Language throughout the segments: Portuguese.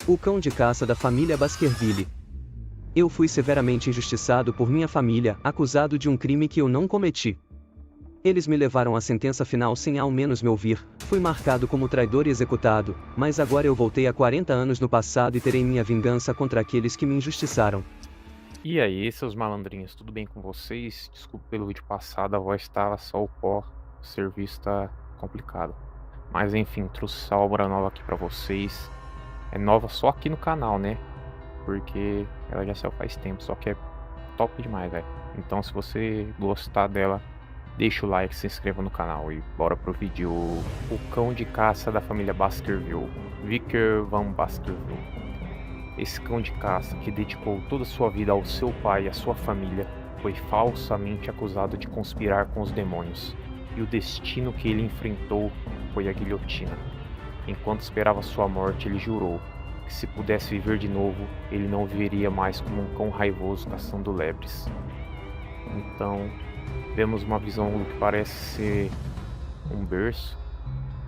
O cão de caça da família Baskerville. Eu fui severamente injustiçado por minha família, acusado de um crime que eu não cometi. Eles me levaram à sentença final sem ao menos me ouvir. Fui marcado como traidor e executado, mas agora eu voltei a 40 anos no passado e terei minha vingança contra aqueles que me injustiçaram. E aí, seus malandrinhos, tudo bem com vocês? Desculpa pelo vídeo passado, a voz estava só o pó, o serviço tá complicado. Mas enfim, trouxe a obra nova aqui pra vocês. É nova só aqui no canal, né? Porque ela já saiu faz tempo, só que é top demais, velho. Então, se você gostar dela, deixa o like, se inscreva no canal e bora pro vídeo. O cão de caça da família Baskerville, Vicker Van Baskerville. Esse cão de caça, que dedicou toda a sua vida ao seu pai e à sua família, foi falsamente acusado de conspirar com os demônios, e o destino que ele enfrentou foi a guilhotina. Enquanto esperava sua morte, ele jurou que se pudesse viver de novo, ele não viveria mais como um cão raivoso caçando lebres. Então, vemos uma visão do que parece ser um berço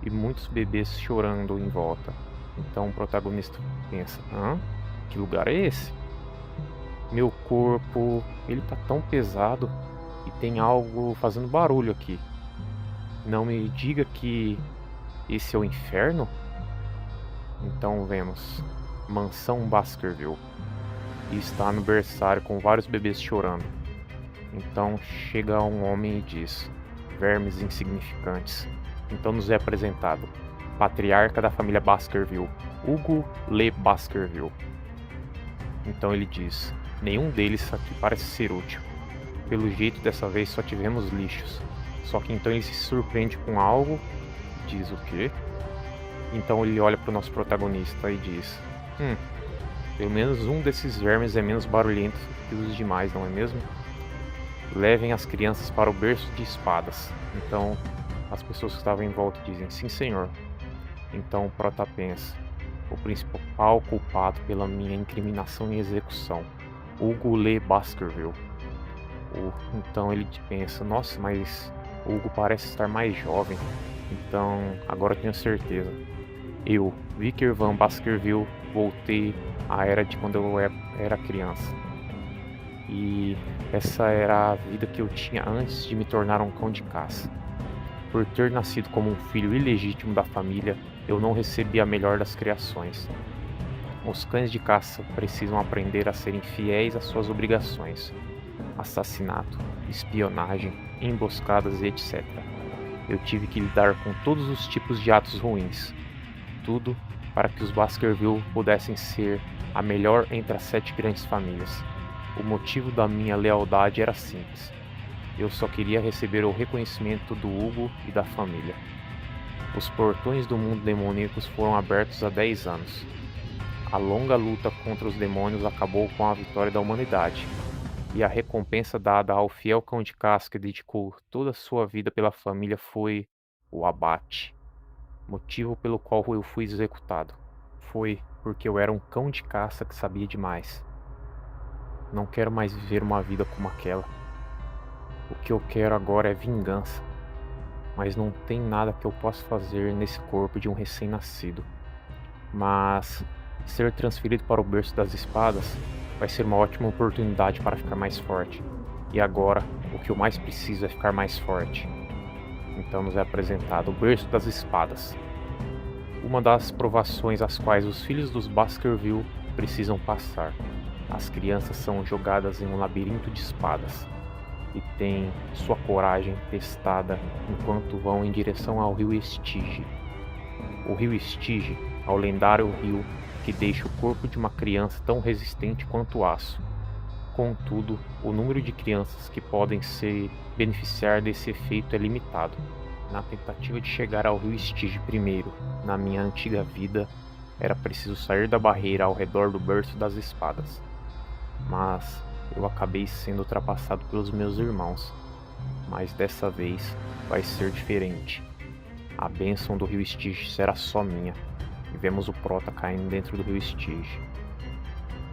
e muitos bebês chorando em volta. Então o protagonista pensa: hã? Que lugar é esse? Meu corpo, ele tá tão pesado e tem algo fazendo barulho aqui. Não me diga que esse é o inferno? Então vemos Mansão Baskerville e está no berçário com vários bebês chorando. Então chega um homem e diz: vermes insignificantes. Então nos é apresentado patriarca da família Baskerville, Hugo Le Baskerville. Então ele diz: nenhum deles aqui parece ser útil. Pelo jeito dessa vez só tivemos lixos. Só que então ele se surpreende com algo. Diz o quê? Então ele olha para o nosso protagonista e diz: pelo menos um desses vermes é menos barulhento que os demais, não é mesmo? Levem as crianças para o berço de espadas. Então as pessoas que estavam em volta dizem: sim, senhor. Então o prota pensa: o principal culpado pela minha incriminação e execução, Hugo Le Baskerville. Então ele pensa: nossa, mas Hugo parece estar mais jovem. Então agora eu tenho certeza. Eu, Vicker Van Baskerville, voltei à era de quando eu era criança. E essa era a vida que eu tinha antes de me tornar um cão de caça. Por ter nascido como um filho ilegítimo da família, eu não recebi a melhor das criações. Os cães de caça precisam aprender a serem fiéis às suas obrigações. Assassinato, espionagem, emboscadas, etc. Eu tive que lidar com todos os tipos de atos ruins. Tudo para que os Baskerville pudessem ser a melhor entre as 7 grandes famílias. O motivo da minha lealdade era simples. Eu só queria receber o reconhecimento do Hugo e da família. Os portões do mundo demoníaco foram abertos há 10 anos. A longa luta contra os demônios acabou com a vitória da humanidade. E a recompensa dada ao fiel cão de caça que dedicou toda a sua vida pela família foi o abate. Motivo pelo qual eu fui executado. Foi porque eu era um cão de caça que sabia demais. Não quero mais viver uma vida como aquela. O que eu quero agora é vingança. Mas não tem nada que eu possa fazer nesse corpo de um recém-nascido. Mas ser transferido para o berço das espadas vai ser uma ótima oportunidade para ficar mais forte. E agora, o que eu mais preciso é ficar mais forte. Então nos é apresentado o berço das espadas. Uma das provações às quais os filhos dos Baskerville precisam passar. As crianças são jogadas em um labirinto de espadas e têm sua coragem testada enquanto vão em direção ao rio Estige. O rio Estige é o lendário rio que deixa o corpo de uma criança tão resistente quanto o aço. Contudo, o número de crianças que podem se beneficiar desse efeito é limitado. Na tentativa de chegar ao rio Estige primeiro, na minha antiga vida, era preciso sair da barreira ao redor do berço das espadas. Mas eu acabei sendo ultrapassado pelos meus irmãos. Mas dessa vez vai ser diferente. A bênção do rio Estige será só minha. E vemos o prota caindo dentro do rio Estige.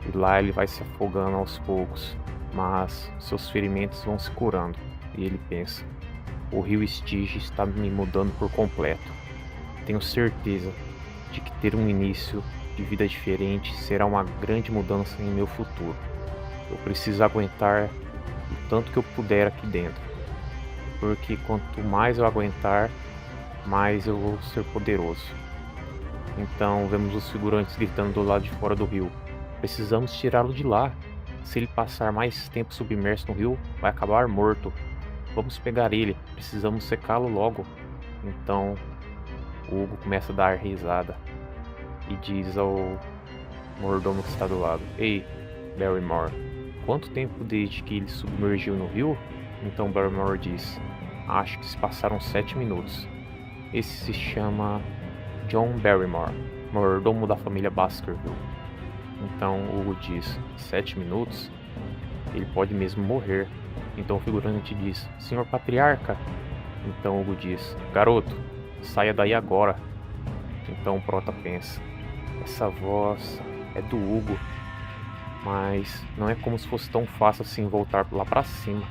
E lá ele vai se afogando aos poucos, mas seus ferimentos vão se curando. E ele pensa: o rio Estige está me mudando por completo. Tenho certeza de que ter um início de vida diferente será uma grande mudança em meu futuro. Eu preciso aguentar o tanto que eu puder aqui dentro, porque quanto mais eu aguentar, mais eu vou ser poderoso. Então vemos os figurantes gritando do lado de fora do rio. Precisamos tirá-lo de lá. Se ele passar mais tempo submerso no rio, vai acabar morto. Vamos pegar ele, precisamos secá-lo logo. Então o Hugo começa a dar risada e diz ao mordomo que está do lado: Ei, Barrymore, quanto tempo desde que ele submergiu no rio? Então Barrymore diz: Acho que se passaram 7 minutos. Esse se chama John Barrymore, mordomo da família Baskerville. Então Hugo diz: 7 minutos? Ele pode mesmo morrer. Então o figurante diz: Senhor Patriarca. Então Hugo diz: Garoto, saia daí agora. Então o Prota pensa: essa voz é do Hugo, mas não é como se fosse tão fácil assim voltar lá pra cima.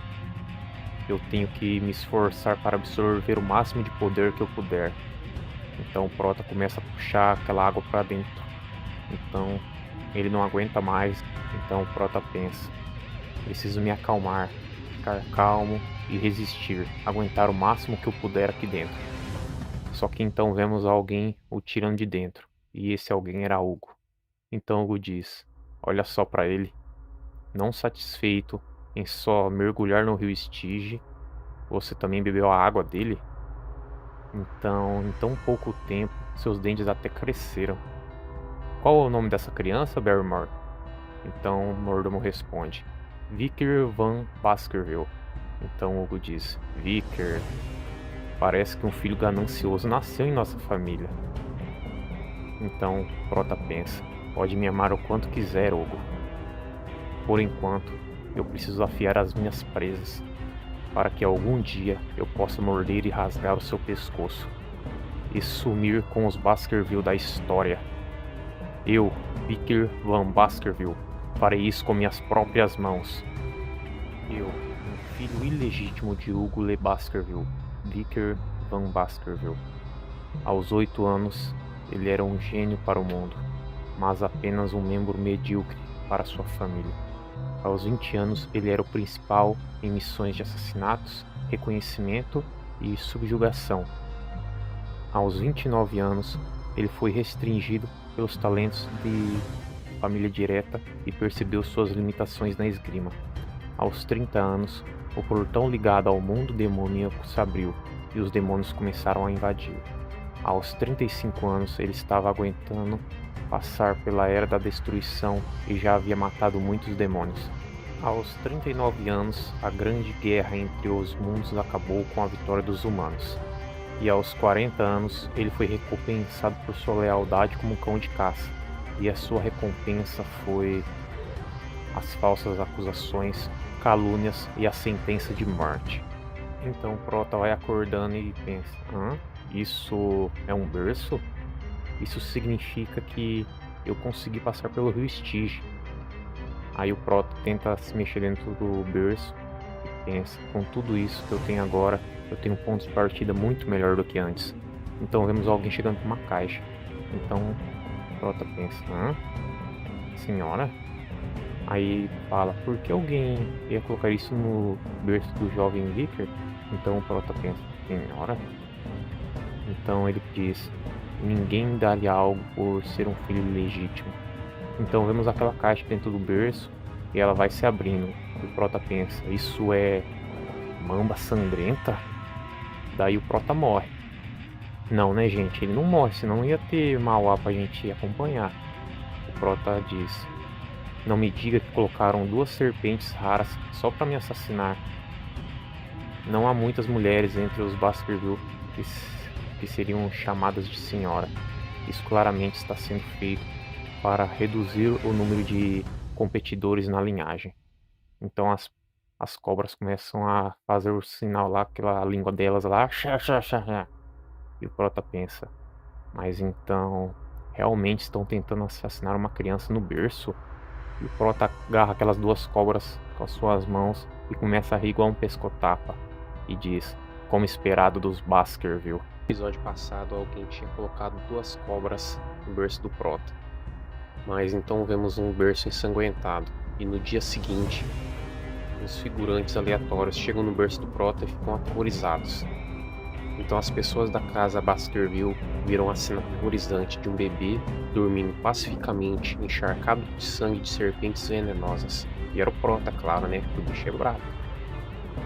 Eu tenho que me esforçar para absorver o máximo de poder que eu puder. Então o Prota começa a puxar aquela água para dentro. Então ele não aguenta mais. Então o Prota pensa: preciso me acalmar, ficar calmo e resistir, aguentar o máximo que eu puder aqui dentro. Só que então vemos alguém o tirando de dentro, e esse alguém era Hugo. Então Hugo diz: olha só para ele. Não satisfeito em só mergulhar no rio Estige, você também bebeu a água dele? Então, em tão pouco tempo, seus dentes até cresceram. Qual é o nome dessa criança, Barrymore? Então o mordomo responde: Vicker Van Baskerville. Então Hugo diz: Vicker, parece que um filho ganancioso nasceu em nossa família. Então Prota pensa: pode me amar o quanto quiser, Hugo. Por enquanto, eu preciso afiar as minhas presas, para que algum dia eu possa morder e rasgar o seu pescoço e sumir com os Baskerville da história. Eu, Vicker Van Baskerville, farei isso com minhas próprias mãos. Eu, um filho ilegítimo de Hugo Le Baskerville, Vicker Van Baskerville. Aos 8 anos, ele era um gênio para o mundo, mas apenas um membro medíocre para sua família. Aos 20 anos, ele era o principal em missões de assassinatos, reconhecimento e subjugação. Aos 29 anos, ele foi restringido pelos talentos de família direta e percebeu suas limitações na esgrima. Aos 30 anos, o portão ligado ao mundo demoníaco se abriu e os demônios começaram a invadir. Aos 35 anos, ele estava aguentando passar pela Era da Destruição e já havia matado muitos demônios. Aos 39 anos, a grande guerra entre os mundos acabou com a vitória dos humanos. E aos 40 anos, ele foi recompensado por sua lealdade como cão de caça. E a sua recompensa foi as falsas acusações, calúnias e a sentença de morte. Então Prota vai acordando e pensa: isso é um berço? Isso significa que eu consegui passar pelo rio Estige. Aí o Prota tenta se mexer dentro do berço e pensa: com tudo isso que eu tenho agora, eu tenho um ponto de partida muito melhor do que antes. Então vemos alguém chegando com uma caixa. Então o Prota pensa: senhora? Aí fala: por que alguém ia colocar isso no berço do jovem Vicker? Então o Prota pensa: senhora? Então ele diz: ninguém dá-lhe algo por ser um filho legítimo. Então vemos aquela caixa dentro do berço e ela vai se abrindo. O Prota pensa: isso é mamba sangrenta? Daí o Prota morre. Não, né, gente? Ele não morre, senão ia ter Mauá pra gente acompanhar. O Prota diz: não me diga que colocaram 2 serpentes raras só pra me assassinar. Não há muitas mulheres entre os Baskerville que seriam chamadas de senhora. Isso claramente está sendo feito para reduzir o número de competidores na linhagem. Então as cobras começam a fazer o sinal lá, aquela língua delas lá. E o Prota pensa: mas então realmente estão tentando assassinar uma criança no berço? E o Prota agarra aquelas 2 cobras com as suas mãos e começa a rir igual um pescotapa. E diz, como esperado dos Baskerville. No episódio passado, alguém tinha colocado 2 cobras no berço do Prota. Mas então vemos um berço ensanguentado, e no dia seguinte, os figurantes aleatórios chegam no berço do Prota e ficam aterrorizados. Então as pessoas da casa Baskerville viram a cena aterrorizante de um bebê dormindo pacificamente, encharcado de sangue de serpentes venenosas. E era o Prota, claro, né? Que o bicho é brabo.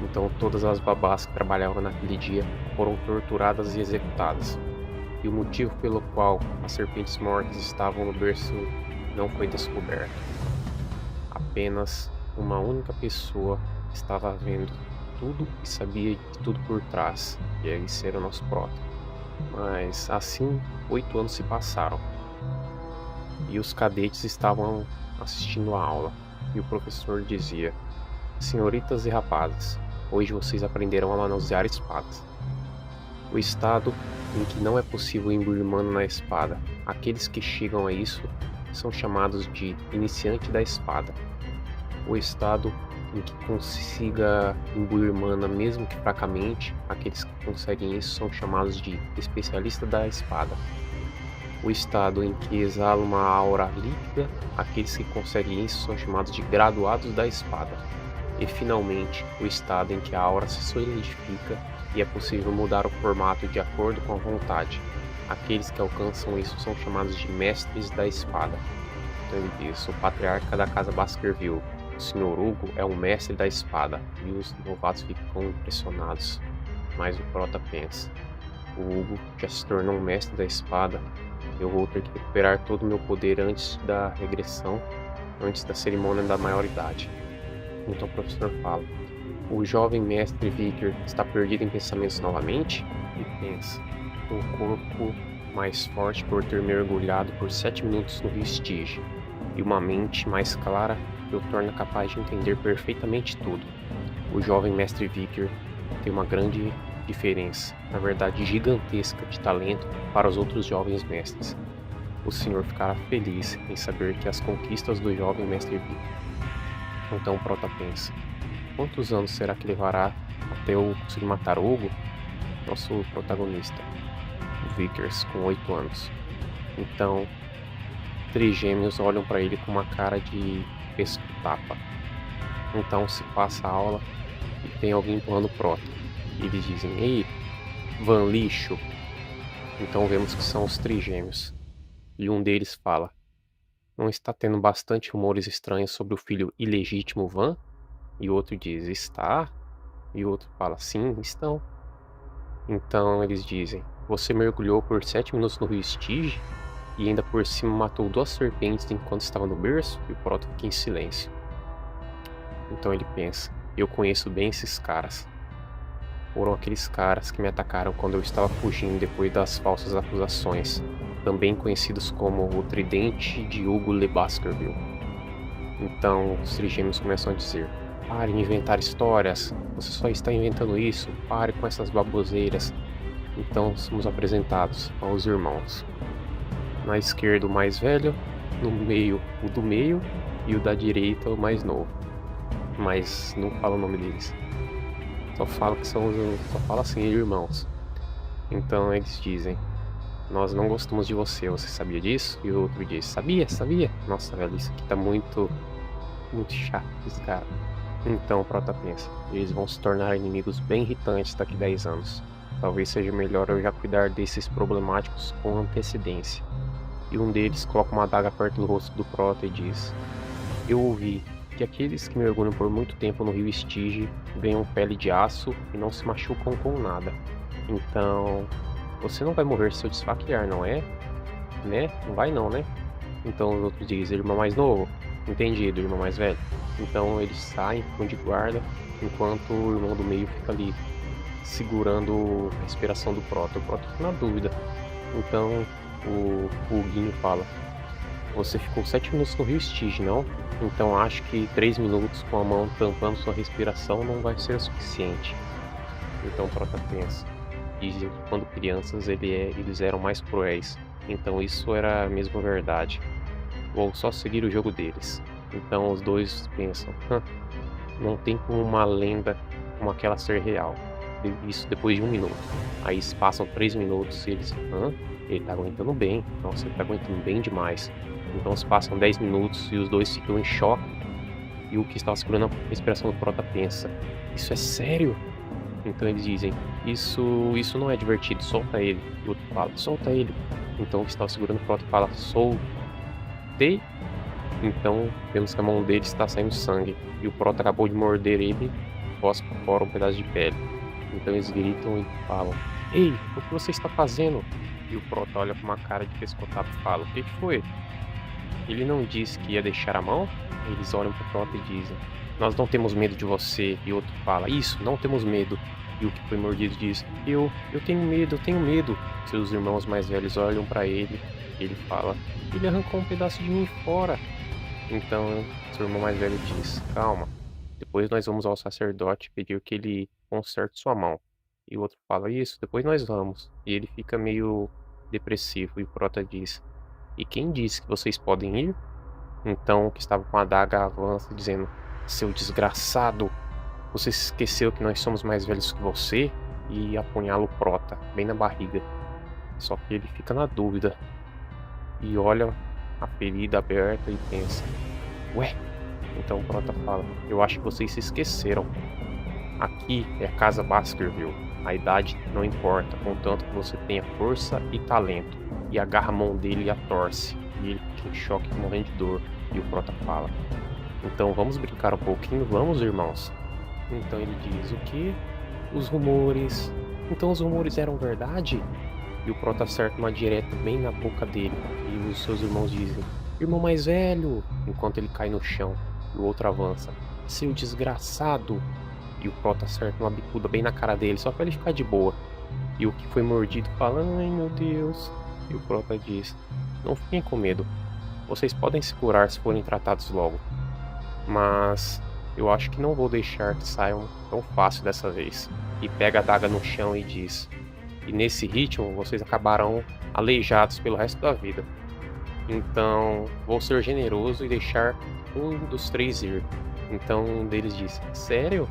Então todas as babás que trabalhavam naquele dia foram torturadas e executadas. E o motivo pelo qual as serpentes mortas estavam no berço não foi descoberto. Apenas uma única pessoa estava vendo tudo e sabia de tudo por trás, e esse era o nosso Prota. Mas assim, 8 anos se passaram, e os cadetes estavam assistindo a aula, e o professor dizia: senhoritas e rapazes, hoje vocês aprenderão a manusear espadas. O estado em que não é possível imbuir mano na espada, aqueles que chegam a isso são chamados de iniciante da espada. O estado em que consiga imbuir mana mesmo que fracamente, aqueles que conseguem isso são chamados de especialista da espada. O estado em que exala uma aura líquida, aqueles que conseguem isso são chamados de graduados da espada. E finalmente, o estado em que a aura se solidifica e é possível mudar o formato de acordo com a vontade. Aqueles que alcançam isso são chamados de mestres da espada. Então ele diz: o patriarca da casa Baskerville, o Sr. Hugo, é um mestre da espada, e os novatos ficam impressionados. Mas o Prota pensa: o Hugo já se tornou um mestre da espada, eu vou ter que recuperar todo o meu poder antes da regressão, antes da cerimônia da maioridade. Então o professor fala: o jovem mestre Vicker está perdido em pensamentos novamente? E pensa: um corpo mais forte por ter mergulhado por 7 minutos no rio Stygia, e uma mente mais clara que o torna capaz de entender perfeitamente tudo. O jovem mestre Vicker tem uma grande diferença, na verdade gigantesca, de talento para os outros jovens mestres. O senhor ficará feliz em saber que as conquistas do jovem mestre Vicker. Então o Prota pensa: quantos anos será que levará até eu conseguir matar o Hugo? Nosso protagonista, o Vickers, com 8 anos. Então, 3 gêmeos olham para ele com uma cara de pesco-tapa. Então se passa a aula e tem alguém empurrando o Prota. E eles dizem: ei, Van Lixo. Então vemos que são os 3 gêmeos. E um deles fala: não está tendo bastante rumores estranhos sobre o filho ilegítimo Van? E o outro diz: está? E o outro fala: sim, estão. Então eles dizem: você mergulhou por 7 minutos no rio Stygia e ainda por cima matou 2 serpentes enquanto estava no berço? E o Prota fica em silêncio. Então ele pensa: eu conheço bem esses caras. Foram aqueles caras que me atacaram quando eu estava fugindo depois das falsas acusações, também conhecidos como o Tridente de Hugo Le Baskerville. Então os trigêmeos começam a dizer: pare de inventar histórias, você só está inventando isso, pare com essas baboseiras. Então somos apresentados aos irmãos. Na esquerda o mais velho, no meio o do meio e o da direita o mais novo. Mas não fala o nome deles. Só fala que só fala assim, irmãos. Então eles dizem: nós não gostamos de você, você sabia disso? E o outro diz: sabia? Nossa, velho, isso aqui tá muito chato, esse cara. Então o Prota pensa: eles vão se tornar inimigos bem irritantes daqui 10 anos. Talvez seja melhor eu já cuidar desses problemáticos com antecedência. E um deles coloca uma adaga perto do rosto do Prota e diz: eu ouvi que aqueles que mergulham por muito tempo no rio Stygia ganham pele de aço e não se machucam com nada. Então, você não vai morrer se eu te esfaquear, não é? Né? Não vai não, né? Então os outros dizem: irmão mais novo. Entendido, irmão mais velho. Então eles saem, ficam de guarda, enquanto o irmão do meio fica ali, segurando a respiração do Prota. O Prota fica na dúvida. Então o Huguinho fala: você ficou 7 minutos no rio Stygia, não? Então acho que 3 minutos com a mão tampando sua respiração não vai ser o suficiente. Então o Prota pensa: dizem que quando crianças eles eram mais cruéis. Então isso era mesmo verdade. Vou só seguir o jogo deles. Então os dois pensam: não tem como uma lenda como aquela ser real. Isso depois de 1 minuto. Aí passam 3 minutos e eles: ele tá aguentando bem. Nossa, ele tá aguentando bem demais. Então se passam 10 minutos e os dois ficam em choque. E o que estava segurando a respiração do Prota pensa: isso é sério? Então eles dizem: isso não é divertido, solta ele. E o outro fala: solta ele. Então o que estava segurando o Prota fala: soltei. Então vemos que a mão dele está saindo sangue. E o Prota acabou de morder ele, posta por fora um pedaço de pele. Então eles gritam e falam: ei, o que você está fazendo? E o Prota olha com uma cara de pescotado e fala: o que foi? Ele não disse que ia deixar a mão? Eles olham pro Prota e dizem: nós não temos medo de você. E o outro fala: isso, não temos medo. E o que foi mordido diz: eu tenho medo, eu tenho medo. Seus irmãos mais velhos olham pra ele e ele fala: ele arrancou um pedaço de mim fora. Então seu irmão mais velho diz: calma, depois nós vamos ao sacerdote pedir que ele conserte sua mão. E o outro fala: isso, depois nós vamos. E ele fica meio depressivo e o Prota diz: e quem disse que vocês podem ir? Então o que estava com a adaga avança dizendo: seu desgraçado, você esqueceu que nós somos mais velhos que você? E apunhala o Prota bem na barriga. Só que ele fica na dúvida e olha a ferida aberta e pensa: ué? Então o Prota fala: eu acho que vocês se esqueceram. Aqui é a casa Baskerville. A idade não importa, contanto que você tenha força e talento. E agarra a mão dele e a torce. E ele fica em choque, morrendo de dor. E o Prota fala: então vamos brincar um pouquinho, vamos, irmãos? Então ele diz: o quê? Os rumores. Então os rumores eram verdade? E o Prota acerta uma direta bem na boca dele. E os seus irmãos dizem: irmão mais velho! Enquanto ele cai no chão. E o outro avança: seu desgraçado! E o Prota acerta uma bicuda bem na cara dele, só pra ele ficar de boa. E o que foi mordido fala: ai meu Deus. E o Prota diz: não fiquem com medo. Vocês podem se curar se forem tratados logo. Mas eu acho que não vou deixar que saiam tão fácil dessa vez. E pega a adaga no chão e diz: e nesse ritmo vocês acabarão aleijados pelo resto da vida. Então vou ser generoso e deixar um dos três ir. Então um deles diz: sério?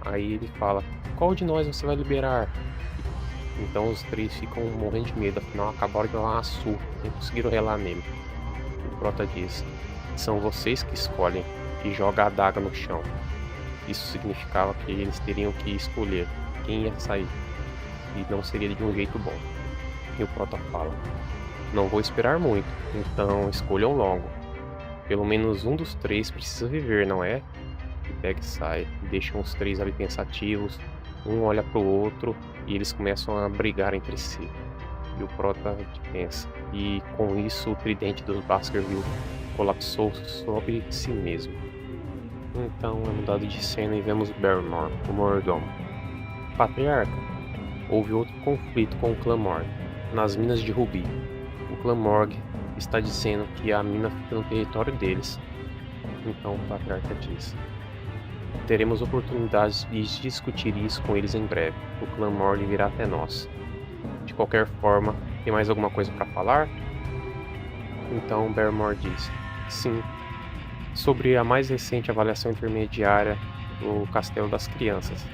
Aí ele fala: qual de nós você vai liberar? Então os três ficam morrendo de medo, afinal acabaram de dar uma surra, nem conseguiram relar nele. O Prota diz: são vocês que escolhem, e joga a adaga no chão. Isso significava que eles teriam que escolher quem ia sair, e não seria de um jeito bom. E o Prota fala: não vou esperar muito, então escolham logo. Pelo menos um dos três precisa viver, não é? E pega e sai, e deixam os três ali pensativos, um olha pro outro, e eles começam a brigar entre si. E o Prota pensa, e com isso o tridente dos Baskerville colapsou sobre si mesmo. Então é mudado de cena e vemos Barrymore, o mordomo. Patriarca, houve outro conflito com o clã Morg, nas minas de Rubi. O clã Morg está dizendo que a mina fica no território deles. Então o Patriarca diz: teremos oportunidades de discutir isso com eles em breve. O clã Morg virá até nós. De qualquer forma, tem mais alguma coisa para falar? Então Barrymore diz: sim, sobre a mais recente avaliação intermediária do Castelo das Crianças.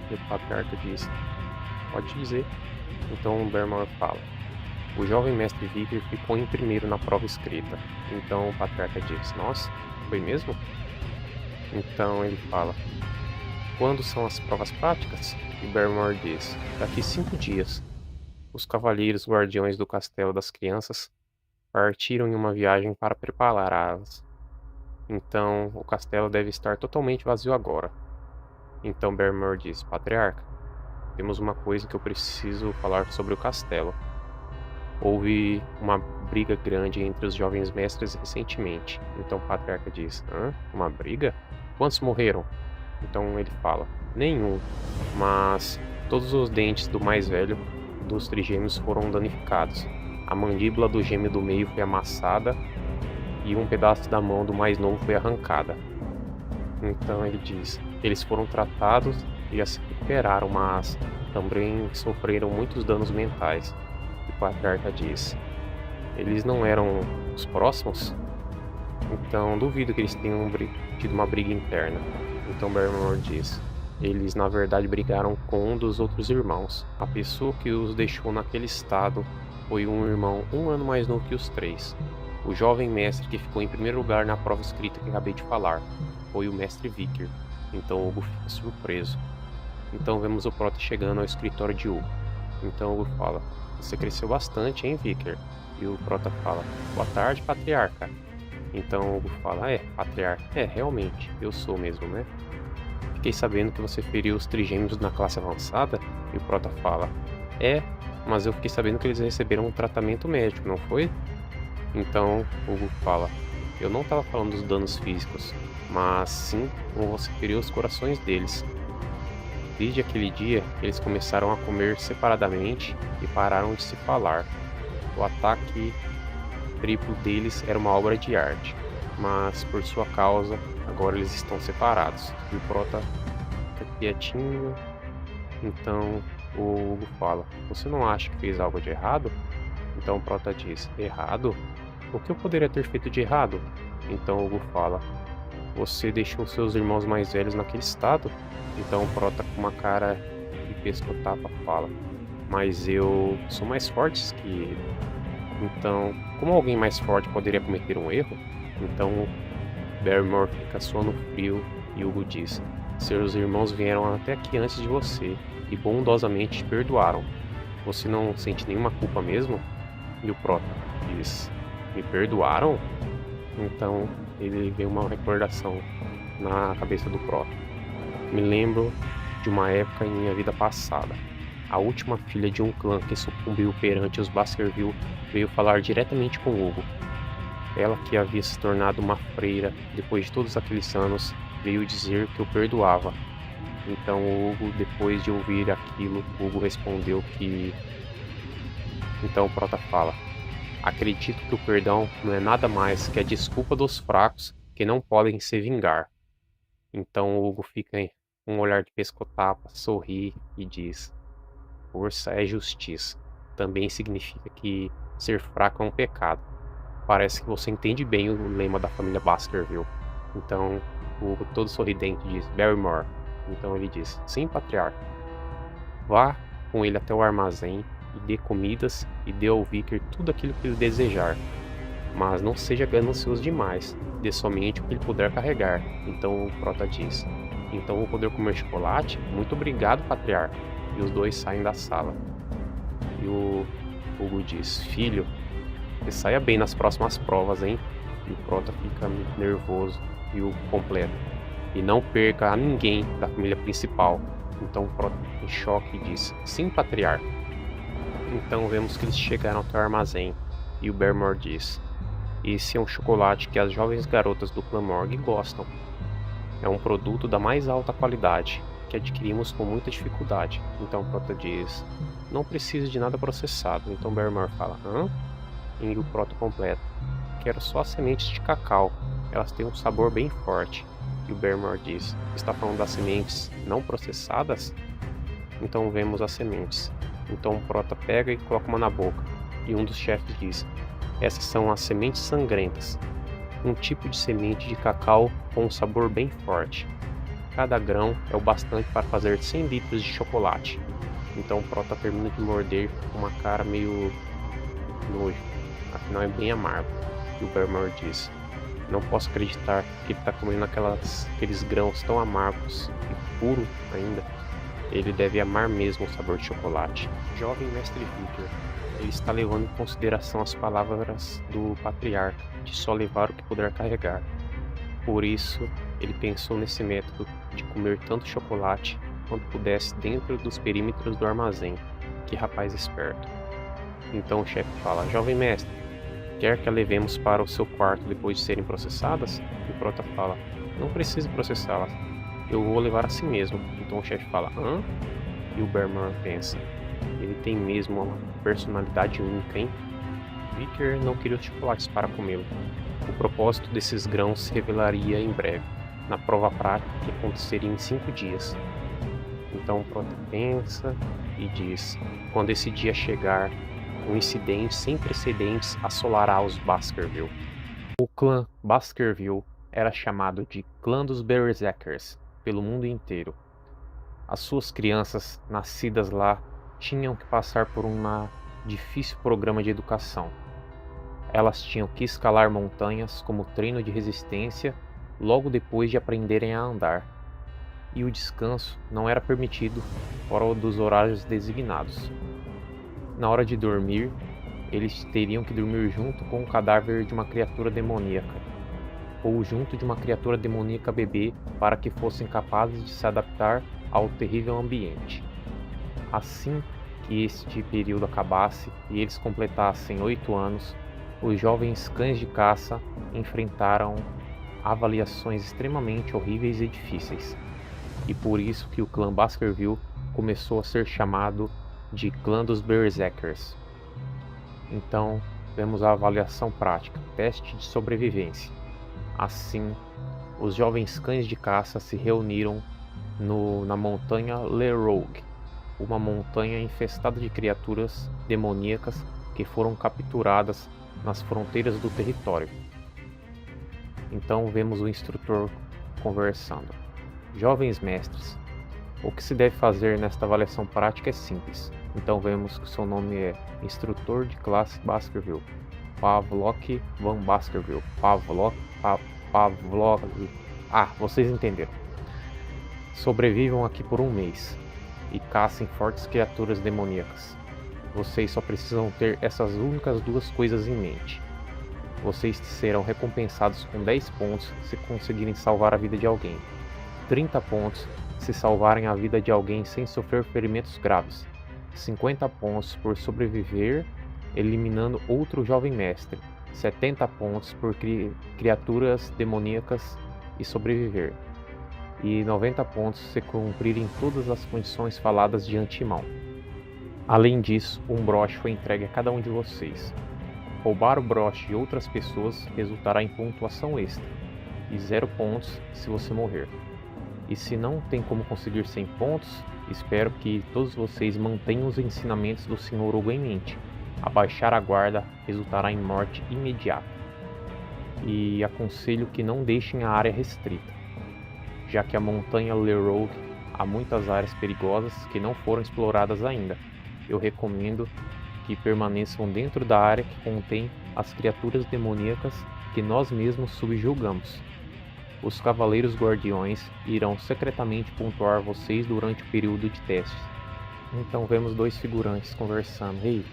E o Patriarca diz: pode dizer. Então Barrymore fala: o jovem mestre Vicker ficou em primeiro na prova escrita. Então o Patriarca diz: nossa, foi mesmo? Então ele fala: quando são as provas práticas? E Barrymore diz: daqui 5 dias. Os cavaleiros guardiões do Castelo das Crianças partiram em uma viagem para prepará-las. Então o castelo deve estar totalmente vazio agora. Então Barrymore diz: Patriarca, temos uma coisa que eu preciso falar sobre o castelo. Houve uma briga grande entre os jovens mestres recentemente. Então o Patriarca diz: hã? Uma briga? Quantos morreram? Então ele fala: nenhum, mas todos os dentes do mais velho dos trigêmeos foram danificados. A mandíbula do gêmeo do meio foi amassada e um pedaço da mão do mais novo foi arrancada. Então ele diz: eles foram tratados e já se recuperaram, mas também sofreram muitos danos mentais. E o Patriarca diz: eles não eram os próximos? Então duvido que eles tenham tido uma briga interna. Então Barrymore diz: eles na verdade brigaram com um dos outros irmãos. A pessoa que os deixou naquele estado foi um irmão 1 ano mais novo que os 3. O jovem mestre que ficou em primeiro lugar na prova escrita que acabei de falar foi o mestre Vicker. Então Hugo fica surpreso. Então vemos o Prota chegando ao escritório de Hugo. Então Hugo fala: "Você cresceu bastante, hein, Vicker?" E o Prota fala: "Boa tarde, patriarca." Então Hugo fala: "É, patriarca, realmente, eu sou mesmo, né? Fiquei sabendo que você feriu os trigêmeos na classe avançada." E o Prota fala: "É, mas eu fiquei sabendo que eles receberam um tratamento médico, não foi?" Então Hugo fala: "Eu não estava falando dos danos físicos, mas sim como você feriu os corações deles. Desde aquele dia, eles começaram a comer separadamente e pararam de se falar. O ataque triplo deles era uma obra de arte, mas por sua causa, agora eles estão separados." E o Prota fica quietinho. Então o Hugo fala: "Você não acha que fez algo de errado?" Então o Prota diz: "Errado? O que eu poderia ter feito de errado?" Então o Hugo fala: "Você deixou seus irmãos mais velhos naquele estado." Então o Prota, com uma cara de pesco-tapa, fala: "Mas eu sou mais forte que ele. Então, como alguém mais forte poderia cometer um erro?" Então Barrymore fica suando frio e Hugo diz: "Seus irmãos vieram até aqui antes de você e bondosamente te perdoaram. Você não sente nenhuma culpa mesmo?" E o Prota diz: "Me perdoaram?" Então ele vê uma recordação na cabeça do Prota. "Me lembro de uma época em minha vida passada. A última filha de um clã que sucumbiu perante os Baskerville veio falar diretamente com Hugo. Ela, que havia se tornado uma freira depois de todos aqueles anos, veio dizer que o perdoava. Então Hugo, depois de ouvir aquilo, Hugo respondeu que..." Então o Prota fala: "Acredito que o perdão não é nada mais que a desculpa dos fracos que não podem se vingar." Então o Hugo fica com um olhar de pesco-tapa, sorri e diz: "Força é justiça. Também significa que ser fraco é um pecado. Parece que você entende bem o lema da família Baskerville." Então o Hugo, todo sorridente, diz: "Barrymore." Então ele diz: "Sim, patriarca. Vá com ele até o armazém e dê comidas e dê ao Vicker tudo aquilo que ele desejar. Mas não seja ganancioso demais. Dê somente o que ele puder carregar." Então o Prota diz: "Então vou poder comer chocolate? Muito obrigado, patriarca." E os dois saem da sala. E o Hugo diz: "Filho, você saia bem nas próximas provas, hein?" E o Prota fica nervoso e o completa: "E não perca a ninguém da família principal." Então o Prota fica em choque e diz: "Sim, patriarca." Então vemos que eles chegaram até o armazém e o Barrymore diz: "Esse é um chocolate que as jovens garotas do clã Morgue gostam. É um produto da mais alta qualidade, que adquirimos com muita dificuldade." Então o Prota diz: "Não preciso de nada processado." Então Barrymore fala: "Hã?" E o Prota completa: "Quero só as sementes de cacau. Elas têm um sabor bem forte." E o Barrymore diz: "Está falando das sementes não processadas?" Então vemos as sementes. Então o Prota pega e coloca uma na boca. E um dos chefes diz: "Essas são as sementes sangrentas. Um tipo de semente de cacau com um sabor bem forte. Cada grão é o bastante para fazer 100 litros de chocolate." Então o Prota termina de morder com uma cara meio nojo. Afinal é bem amargo. E o Barrymore diz: "Não posso acreditar que ele está comendo aqueles grãos tão amargos e puro ainda. Ele deve amar mesmo o sabor de chocolate." Jovem mestre Vicker, ele está levando em consideração as palavras do patriarca, de só levar o que puder carregar. Por isso, ele pensou nesse método de comer tanto chocolate quanto pudesse dentro dos perímetros do armazém. Que rapaz esperto. Então o chefe fala: "Jovem mestre, quer que a levemos para o seu quarto depois de serem processadas?" E o Prota fala: "Não preciso processá-las. Eu vou levar assim mesmo." Então o chefe fala: "Hã?" E o Barrymore pensa: "Ele tem mesmo uma personalidade única, hein?" Vicker não queria os chocolates para comê-lo. O propósito desses grãos se revelaria em breve, na prova prática que aconteceria em 5 dias. Então o Prota pensa e diz: "Quando esse dia chegar, um incidente sem precedentes assolará os Baskerville." O clã Baskerville era chamado de Clã dos Berserkers pelo mundo inteiro. As suas crianças, nascidas lá, tinham que passar por um difícil programa de educação. Elas tinham que escalar montanhas como treino de resistência logo depois de aprenderem a andar, e o descanso não era permitido fora dos horários designados. Na hora de dormir, eles teriam que dormir junto com o cadáver de uma criatura demoníaca, ou junto de uma criatura demoníaca bebê, para que fossem capazes de se adaptar ao terrível ambiente. Assim que este período acabasse e eles completassem 8 anos, os jovens cães de caça enfrentaram avaliações extremamente horríveis e difíceis, e por isso que o clã Baskerville começou a ser chamado de Clã dos Berserkers. Então, vemos a avaliação prática, teste de sobrevivência. Assim, os jovens cães de caça se reuniram na montanha Lerrogue, uma montanha infestada de criaturas demoníacas que foram capturadas nas fronteiras do território. Então vemos o instrutor conversando. Jovens mestres, o que se deve fazer nesta avaliação prática é simples. Então vemos que seu nome é Instrutor de Classe Baskerville, Pavlok Van Baskerville, Pavlok. Vocês entenderam. Sobrevivam aqui por um mês e caçem fortes criaturas demoníacas. Vocês só precisam ter essas únicas duas coisas em mente. Vocês serão recompensados com 10 pontos se conseguirem salvar a vida de alguém, 30 pontos se salvarem a vida de alguém sem sofrer ferimentos graves, 50 pontos por sobreviver eliminando outro jovem mestre, 70 pontos por criaturas demoníacas e sobreviver, e 90 pontos se cumprirem todas as condições faladas de antemão. Além disso, um broche foi entregue a cada um de vocês. Roubar o broche de outras pessoas resultará em pontuação extra, e 0 pontos se você morrer. E se não tem como conseguir 100 pontos, espero que todos vocês mantenham os ensinamentos do Sr. Hugo em mente. Abaixar a guarda resultará em morte imediata. E aconselho que não deixem a área restrita, já que a montanha Lerrogue há muitas áreas perigosas que não foram exploradas ainda. Eu recomendo que permaneçam dentro da área que contém as criaturas demoníacas que nós mesmos subjugamos. Os Cavaleiros Guardiões irão secretamente pontuar vocês durante o período de testes. Então vemos dois figurantes conversando. Ei,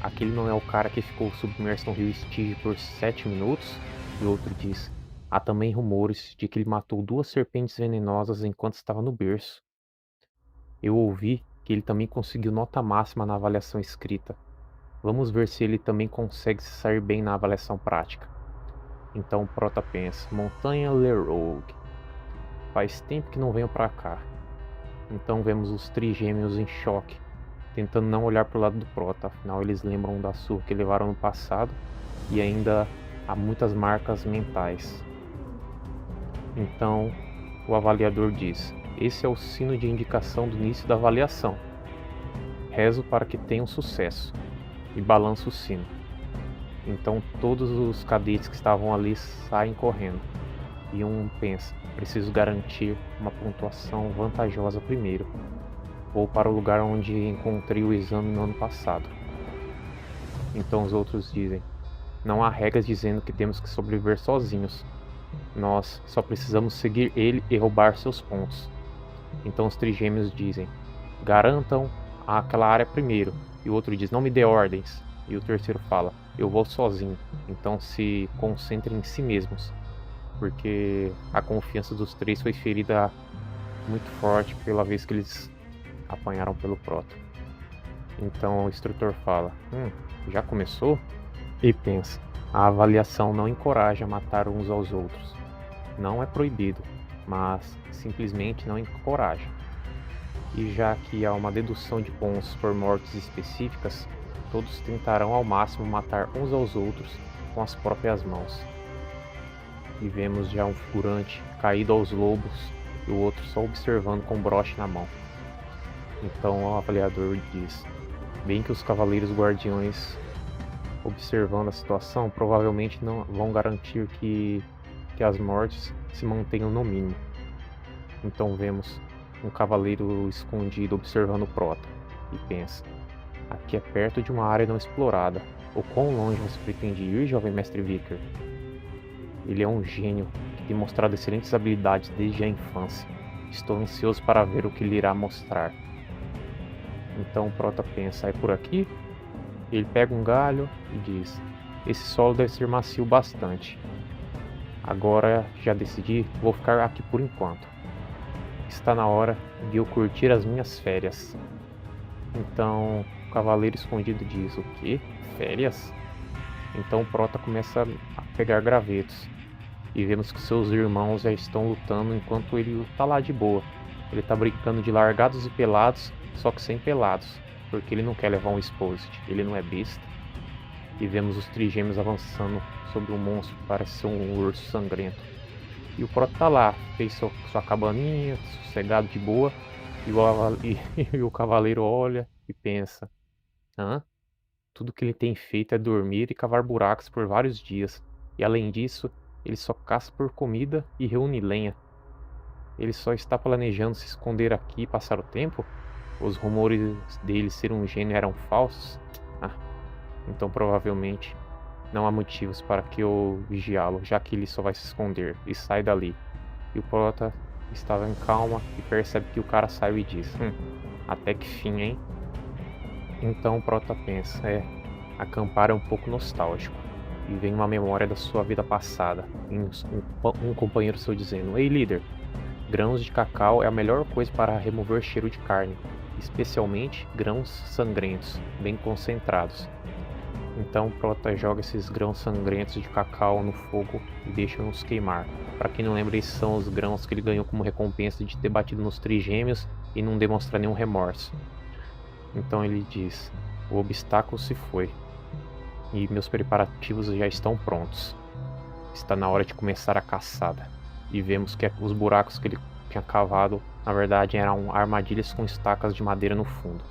aquele não é o cara que ficou submerso no rio Stygia por 7 minutos? E outro diz, há também rumores de que ele matou 2 serpentes venenosas enquanto estava no berço. Eu ouvi que ele também conseguiu nota máxima na avaliação escrita. Vamos ver se ele também consegue se sair bem na avaliação prática. Então o Prota pensa, Montanha Lerrogue. Faz tempo que não venho pra cá. Então vemos os trigêmeos em choque, tentando não olhar pro lado do Prota, afinal eles lembram da surra que levaram no passado e ainda há muitas marcas mentais. Então o avaliador diz, esse é o sino de indicação do início da avaliação. Rezo para que tenham sucesso. E balança o sino. Então todos os cadetes que estavam ali saem correndo. E um pensa, preciso garantir uma pontuação vantajosa primeiro. Vou para o lugar onde encontrei o exame no ano passado. Então os outros dizem, não há regras dizendo que temos que sobreviver sozinhos. Nós só precisamos seguir ele e roubar seus pontos. Então os trigêmeos dizem, garantam aquela área primeiro. E o outro diz, não me dê ordens. E o terceiro fala, eu vou sozinho. Então se concentrem em si mesmos. Porque a confiança dos três foi ferida muito forte pela vez que eles apanharam pelo Prota. Então o instrutor fala, já começou? E pensa, a avaliação não encoraja matar uns aos outros. Não é proibido, mas simplesmente não encoraja. E já que há uma dedução de pontos por mortes específicas, todos tentarão ao máximo matar uns aos outros com as próprias mãos. E vemos já um figurante caído aos lobos e o outro só observando com o broche na mão. Então o avaliador diz, bem que os Cavaleiros Guardiões, observando a situação, provavelmente não vão garantir que as mortes se mantenham no mínimo. Então vemos um cavaleiro escondido observando o Prota e pensa, aqui é perto de uma área não explorada, O quão longe você pretende ir, jovem mestre Vicker? Ele é um gênio que tem mostrado excelentes habilidades desde a infância. Estou ansioso para ver o que ele irá mostrar. Então o Prota pensa, é por aqui? Ele pega um galho e diz, esse solo deve ser macio bastante. Agora já decidi, vou ficar aqui por enquanto. Está na hora de eu curtir as minhas férias. Então o cavaleiro escondido diz, o quê? Férias? Então o Prota começa a pegar gravetos. E vemos que seus irmãos já estão lutando enquanto ele tá lá de boa. Ele tá brincando de largados e pelados, só que sem pelados. Porque ele não quer levar um exposit, ele não é besta. E vemos os trigêmeos avançando sobre um monstro que parece ser um urso sangrento. E o Prota tá lá, fez sua cabaninha, sossegado de boa. E o cavaleiro olha e pensa, hã? Tudo que ele tem feito é dormir e cavar buracos por vários dias. E além disso, ele só caça por comida e reúne lenha. Ele só está planejando se esconder aqui e passar o tempo? Os rumores dele ser um gênio eram falsos? Então provavelmente não há motivos para que eu vigiá-lo, já que ele só vai se esconder e sai dali. E o Prota estava em calma e percebe que o cara saiu e diz, até que fim, hein? Então o Prota pensa, acampar é um pouco nostálgico. E vem uma memória da sua vida passada. E um companheiro seu dizendo, ei líder, grãos de cacau é a melhor coisa para remover cheiro de carne. Especialmente grãos sangrentos, bem concentrados. Então Prota joga esses grãos sangrentos de cacau no fogo e deixa-os queimar. Para quem não lembra, esses são os grãos que ele ganhou como recompensa de ter batido nos trigêmeos e não demonstrar nenhum remorso. Então ele diz, o obstáculo se foi. E meus preparativos já estão prontos. Está na hora de começar a caçada. E vemos que os buracos que ele tinha cavado, na verdade, eram armadilhas com estacas de madeira no fundo.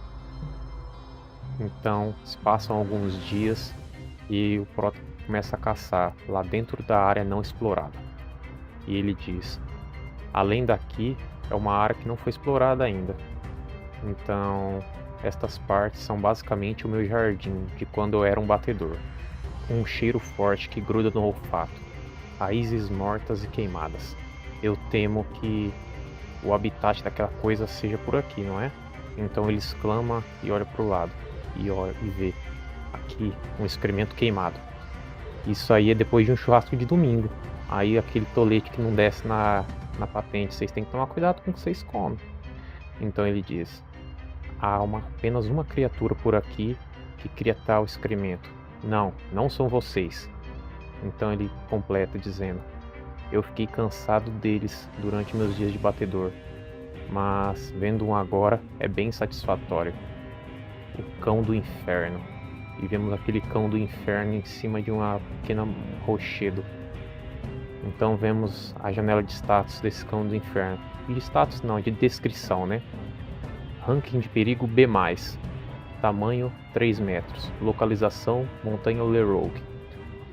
Então, se passam alguns dias e o Prota começa a caçar lá dentro da área não explorada. E ele diz, além daqui, é uma área que não foi explorada ainda. Então, estas partes são basicamente o meu jardim de quando eu era um batedor. Um cheiro forte que gruda no olfato. Raízes mortas e queimadas. Eu temo que o habitat daquela coisa seja por aqui, não é? Então ele exclama e olha para o lado. E vê aqui um excremento queimado. Isso aí é depois de um churrasco de domingo. Aí aquele tolete que não desce na patente. Vocês têm que tomar cuidado com o que vocês comem. Então ele diz, há apenas uma criatura por aqui que cria tal excremento. Não são vocês. Então ele completa dizendo, eu fiquei cansado deles durante meus dias de batedor, mas vendo um agora é bem satisfatório. O cão do inferno. E vemos aquele cão do inferno em cima de uma pequena rochedo. Então vemos a janela de status desse cão do inferno. De status não, de descrição, né? Ranking de perigo B+. Tamanho 3 metros. Localização Montanha Lerogue.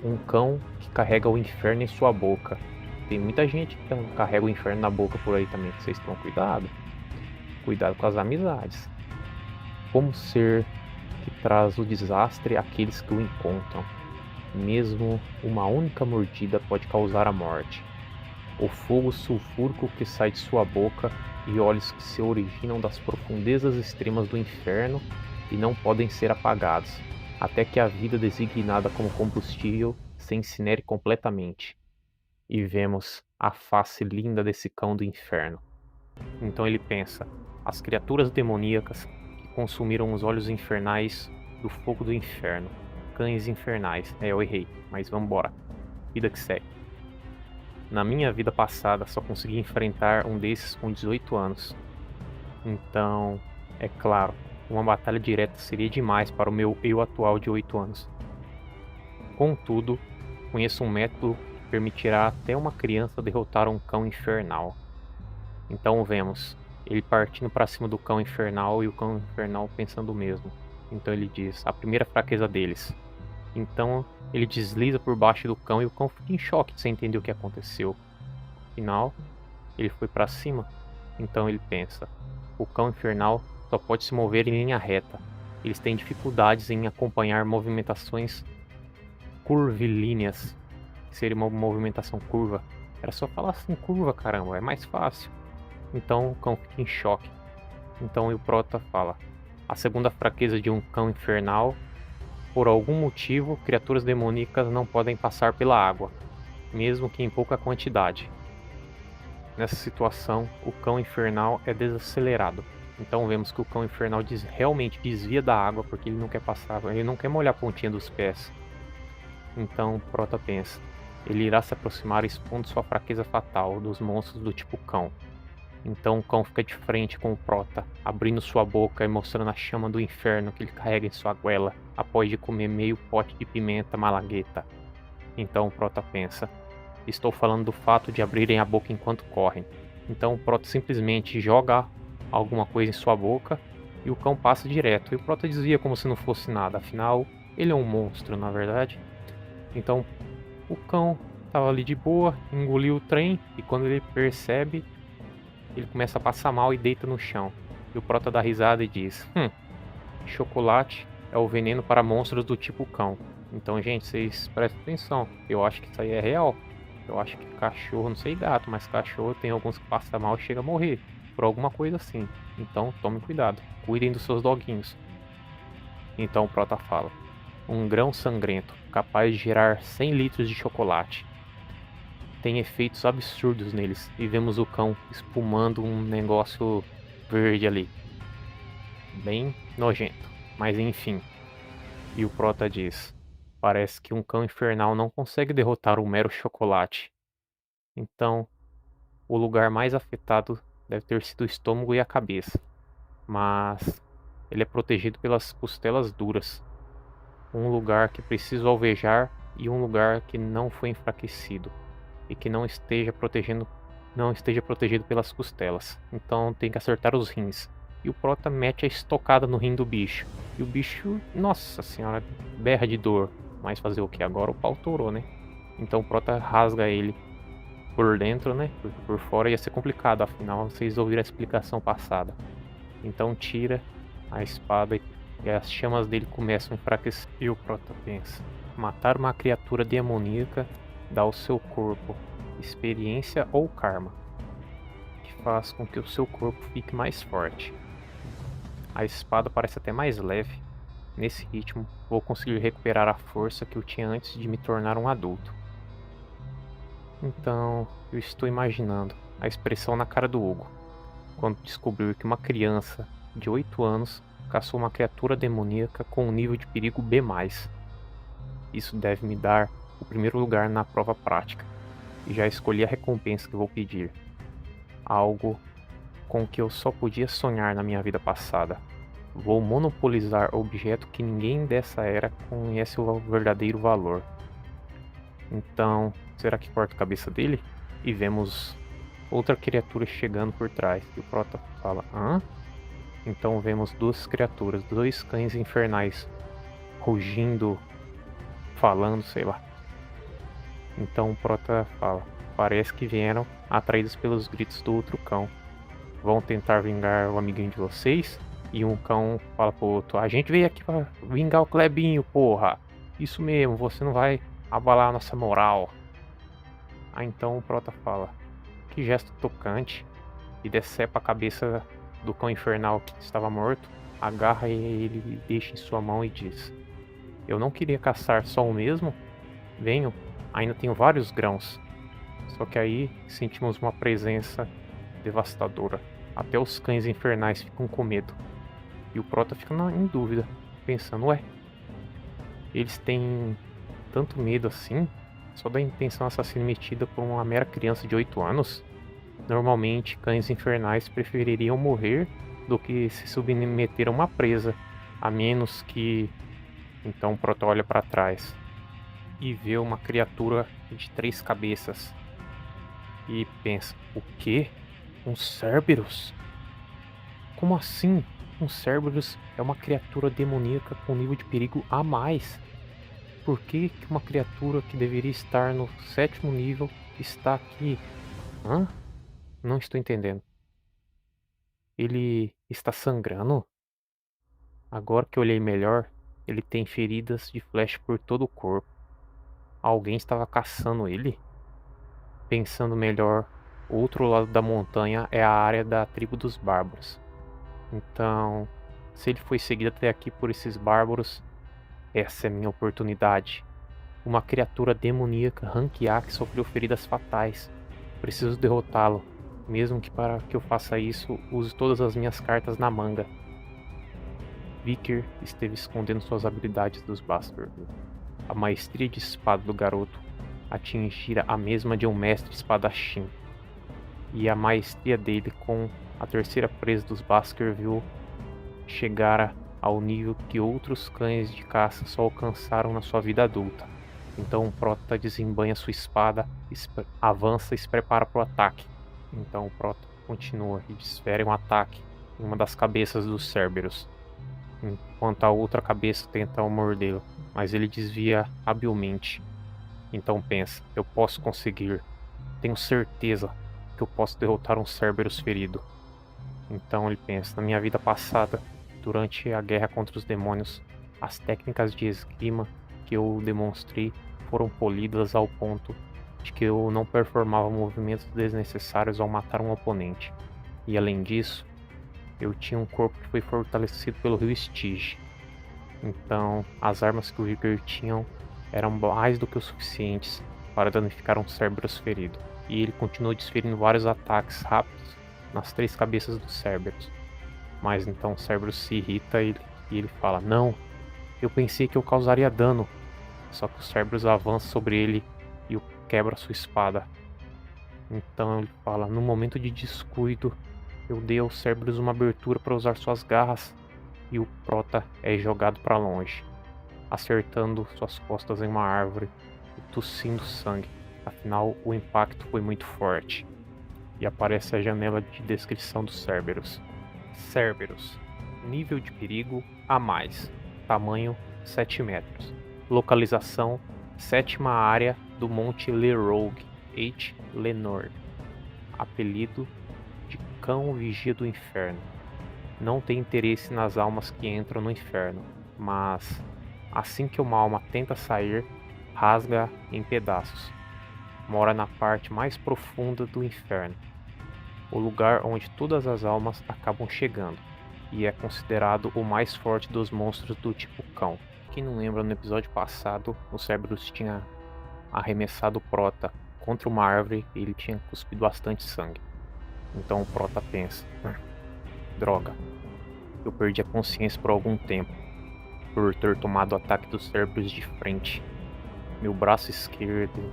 Um cão que carrega o inferno em sua boca. Tem muita gente que carrega o inferno na boca por aí também. Vocês tomam cuidado. Cuidado com as amizades. Como ser que traz o desastre àqueles que o encontram. Mesmo uma única mordida pode causar a morte. O fogo sulfúrico que sai de sua boca e olhos que se originam das profundezas extremas do inferno e não podem ser apagados, até que a vida designada como combustível se incinere completamente. E vemos a face linda desse cão do inferno. Então ele pensa, as criaturas demoníacas que consumiram os olhos infernais do fogo do inferno. Cães infernais. Eu errei, mas vambora. Vida que segue. Na minha vida passada só consegui enfrentar um desses com 18 anos. Então, é claro, uma batalha direta seria demais para o meu eu atual de 8 anos. Contudo, conheço um método que permitirá até uma criança derrotar um cão infernal. Então vemos, ele partindo para cima do cão infernal e o cão infernal pensando o mesmo. Então ele diz, a primeira fraqueza deles. Então ele desliza por baixo do cão e o cão fica em choque sem entender o que aconteceu. Afinal, ele foi para cima. Então ele pensa, o cão infernal só pode se mover em linha reta. Eles têm dificuldades em acompanhar movimentações curvilíneas, que seria uma movimentação curva. Era só falar assim, curva, caramba, é mais fácil. Então o cão fica em choque. Então o Prota fala: a segunda fraqueza de um cão infernal, por algum motivo, criaturas demoníacas não podem passar pela água, mesmo que em pouca quantidade. Nessa situação, o cão infernal é desacelerado. Então vemos que o cão infernal realmente desvia da água porque ele não quer passar, ele não quer molhar a pontinha dos pés. Então Prota pensa: ele irá se aproximar expondo sua fraqueza fatal dos monstros do tipo cão. Então o cão fica de frente com o Prota, abrindo sua boca e mostrando a chama do inferno que ele carrega em sua goela, após de comer meio pote de pimenta malagueta. Então o Prota pensa: estou falando do fato de abrirem a boca enquanto correm. Então o Prota simplesmente joga alguma coisa em sua boca e o cão passa direto. E o Prota desvia como se não fosse nada, afinal ele é um monstro, na verdade. Então o cão estava ali de boa, engoliu o trem e quando ele percebe, ele começa a passar mal e deita no chão. E o Prota dá risada e diz: chocolate é o veneno para monstros do tipo cão. Então, gente, vocês prestem atenção. Eu acho que isso aí é real. Eu acho que cachorro, não sei gato, mas cachorro tem alguns que passam mal e chega a morrer. Por alguma coisa assim. Então, tomem cuidado. Cuidem dos seus doguinhos. Então o Prota fala: um grão sangrento, capaz de gerar 100 litros de chocolate. Tem efeitos absurdos neles. E vemos o cão espumando um negócio verde ali. Bem nojento. Mas enfim. E o Prota diz: parece que um cão infernal não consegue derrotar um mero chocolate. Então, o lugar mais afetado deve ter sido o estômago e a cabeça. Mas ele é protegido pelas costelas duras. Um lugar que precisa alvejar e um lugar que não foi enfraquecido. E que não esteja protegido pelas costelas. Então tem que acertar os rins. E o Prota mete a estocada no rim do bicho. E o bicho, nossa senhora, berra de dor. Mas fazer o que? Agora o pau torou, né? Então o Prota rasga ele por dentro, né? Porque por fora ia ser complicado, afinal vocês ouviram a explicação passada. Então tira a espada e as chamas dele começam a enfraquecer. E o Prota pensa: matar uma criatura demoníaca dá ao seu corpo experiência ou karma, que faz com que o seu corpo fique mais forte. A espada parece até mais leve. Nesse ritmo, vou conseguir recuperar a força que eu tinha antes de me tornar um adulto. Então, eu estou imaginando a expressão na cara do Hugo, quando descobriu que uma criança de 8 anos caçou uma criatura demoníaca com um nível de perigo B+. Isso deve me dar o primeiro lugar na prova prática. E já escolhi a recompensa que vou pedir. Algo com que eu só podia sonhar na minha vida passada. Vou monopolizar objeto que ninguém dessa era conhece o verdadeiro valor. Então, será que corto a cabeça dele? E vemos outra criatura chegando por trás. E o Prota fala: hã? Então vemos duas criaturas, dois cães infernais, rugindo, falando, sei lá. Então o Prota fala: parece que vieram atraídos pelos gritos do outro cão. Vão tentar vingar o amiguinho de vocês? E um cão fala pro outro: a gente veio aqui pra vingar o Clebinho, porra. Isso mesmo, você não vai abalar a nossa moral. Então o Prota fala: que gesto tocante. E decepa a cabeça do cão infernal que estava morto, agarra ele e deixa em sua mão e diz: eu não queria caçar só o mesmo? Venho, ainda tenho vários grãos. Só que aí sentimos uma presença devastadora. Até os cães infernais ficam com medo. E o Prota fica em dúvida, pensando: ué, eles têm tanto medo assim? Só da intenção assassina emitida por uma mera criança de 8 anos? Normalmente, cães infernais prefeririam morrer do que se submeter a uma presa, a menos que... Então o Prota olha para trás e vê uma criatura de 3 cabeças. E pensa: o quê? Um Cerberus? Como assim? Um Cerberus é uma criatura demoníaca com nível de perigo a mais. Por que uma criatura que deveria estar no 7º nível está aqui? Hã? Não estou entendendo. Ele está sangrando? Agora que eu olhei melhor, ele tem feridas de flecha por todo o corpo. alguém estava caçando ele? Pensando melhor, o outro lado da montanha é a área da tribo dos bárbaros. Então, se ele foi seguido até aqui por esses bárbaros, essa é minha oportunidade. Uma criatura demoníaca Rankiak sofreu feridas fatais. Preciso derrotá-lo, mesmo que para que eu faça isso, use todas as minhas cartas na manga. Vicker esteve escondendo suas habilidades dos Baskerville. A maestria de espada do garoto atingira a mesma de um mestre espadachim. E a maestria dele com a terceira presa dos Baskerville chegara ao nível que outros cães de caça só alcançaram na sua vida adulta. Então o Prota desembanha sua espada, avança e se prepara para o ataque. Então o Prota continua e desfere um ataque em uma das cabeças dos Cerberus, enquanto a outra cabeça tenta mordê-lo, mas ele desvia habilmente. Então pensa, eu posso conseguir. Tenho certeza que eu posso derrotar um Cerberus ferido. Então ele pensa, na minha vida passada, durante a guerra contra os demônios, as técnicas de esgrima que eu demonstrei foram polidas ao ponto de que eu não performava movimentos desnecessários ao matar um oponente. E além disso, eu tinha um corpo que foi fortalecido pelo rio Stygia. Então, as armas que o Vicker tinha eram mais do que o suficientes para danificar um Cerberus ferido. E ele continuou desferindo vários ataques rápidos nas 3 cabeças do Cerberus. Mas então o Cerberus se irrita e ele fala, não, eu pensei que eu causaria dano. Só que o Cerberus avança sobre ele e o quebra sua espada. Então ele fala, no momento de descuido, eu dei ao Cerberus uma abertura para usar suas garras. E o Prota é jogado para longe, acertando suas costas em uma árvore e tossindo sangue. Afinal, o impacto foi muito forte. E aparece a janela de descrição do Cerberus. Cerberus. Nível de perigo a mais. Tamanho 7 metros. Localização 7ª área do Monte Lerogue, H. Lenor. Apelido de Cão Vigia do Inferno. Não tem interesse nas almas que entram no inferno, mas assim que uma alma tenta sair, rasga em pedaços. Mora na parte mais profunda do inferno, o lugar onde todas as almas acabam chegando, e é considerado o mais forte dos monstros do tipo cão. Quem não lembra, no episódio passado, o Cerberus tinha arremessado o Prota contra uma árvore e ele tinha cuspido bastante sangue. Então o Prota pensa, droga, eu perdi a consciência por algum tempo, por ter tomado o ataque dos Cerberus de frente. Meu braço esquerdo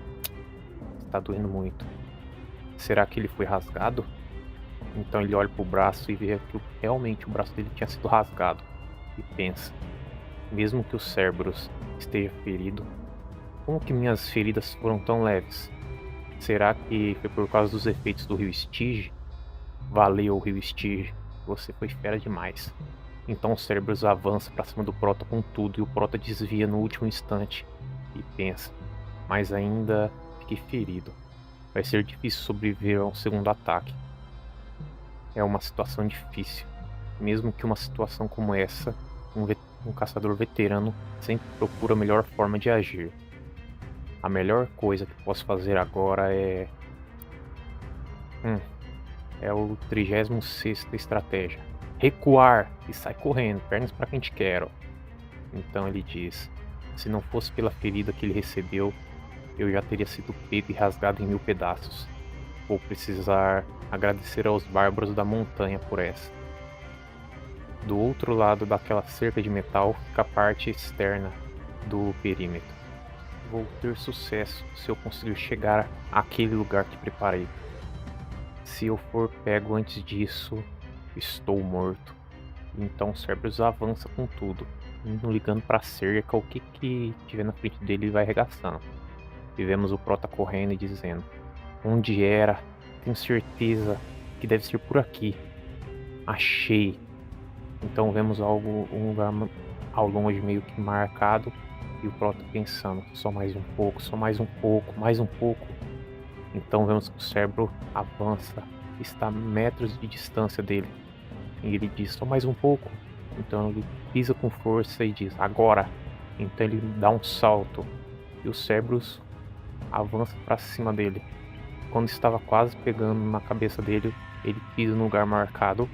está doendo muito. Será que ele foi rasgado? Então ele olha pro braço e vê que realmente o braço dele tinha sido rasgado. E pensa, mesmo que o Cerberus esteja ferido, como que minhas feridas foram tão leves? Será que foi por causa dos efeitos do rio Stygia? Valeu, rio Stygia, você foi fera demais. Então o Cerberus avança pra cima do Prota com tudo e o Prota desvia no último instante. E pensa, mas ainda fiquei ferido. Vai ser difícil sobreviver a um segundo ataque. É uma situação difícil. Mesmo que uma situação como essa, um caçador veterano sempre procura a melhor forma de agir. A melhor coisa que posso fazer agora é o 36ª estratégia. Recuar e sai correndo, pernas para quem te quero. Então ele diz, se não fosse pela ferida que ele recebeu, eu já teria sido pego e rasgado em 1000 pedaços. Vou precisar agradecer aos bárbaros da montanha por essa. Do outro lado daquela cerca de metal fica a parte externa do perímetro. Vou ter sucesso se eu conseguir chegar àquele lugar que preparei. Se eu for pego antes disso, estou morto. Então o Cerberus avança com tudo, não ligando para a cerca, o que tiver na frente dele ele vai arregaçando. E vemos o Prota correndo e dizendo, onde era? Tenho certeza que deve ser por aqui. Achei. Então vemos um lugar ao longe meio que marcado e o Prota pensando, só mais um pouco, só mais um pouco, mais um pouco. Então vemos que o Cerberus avança, está a metros de distância dele. E ele diz, só mais um pouco. Então ele pisa com força e diz, agora. Então ele dá um salto e o Cerberus avança para cima dele. Quando estava quase pegando na cabeça dele, ele pisa no lugar marcado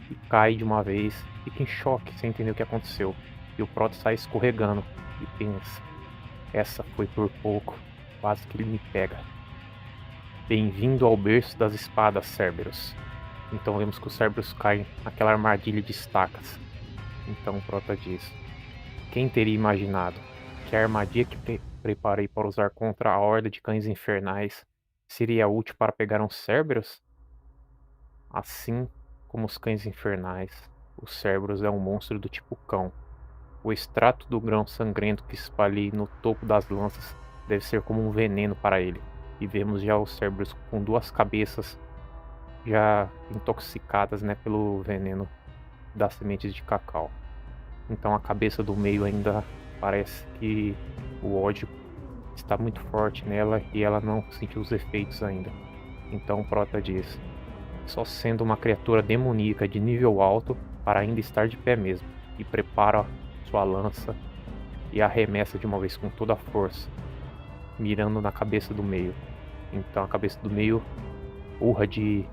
e cai de uma vez, fica em choque sem entender o que aconteceu. E o Proto sai escorregando e pensa: essa foi por pouco, quase que ele me pega. Bem-vindo ao berço das espadas, Cerberus. Então vemos que o Cerberus cai naquela armadilha de estacas. Então o Prota diz: quem teria imaginado que a armadilha que preparei para usar contra a horda de cães infernais seria útil para pegar um Cerberus? Assim como os cães infernais, o Cerberus é um monstro do tipo cão. O extrato do grão sangrento que espalhei no topo das lanças deve ser como um veneno para ele. E vemos já o Cerberus com duas cabeças já intoxicadas, né, pelo veneno das sementes de cacau. Então a cabeça do meio ainda parece que o ódio está muito forte nela e ela não sentiu os efeitos ainda. Então o Prota diz: só sendo uma criatura demoníaca de nível alto para ainda estar de pé mesmo, e prepara sua lança e arremessa de uma vez com toda a força, mirando na cabeça do meio. Então a cabeça do meio urra de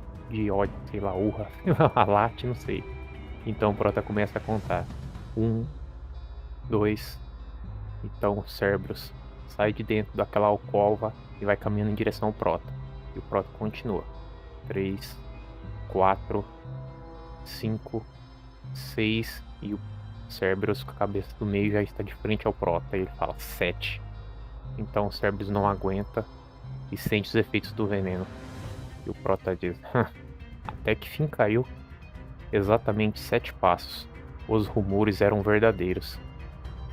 ódio, sei lá, urra, late, não sei. Então o Prota começa a contar: 1, 2. Então o Cerberus sai de dentro daquela alcova e vai caminhando em direção ao Prota. E o Prota continua: 3, 4, 5, 6. E o Cerberus com a cabeça do meio já está de frente ao Prota. E ele fala: 7. Então o Cerberus não aguenta e sente os efeitos do veneno. E o Prota diz: até que fim caiu. Exatamente 7 passos. Os rumores eram verdadeiros.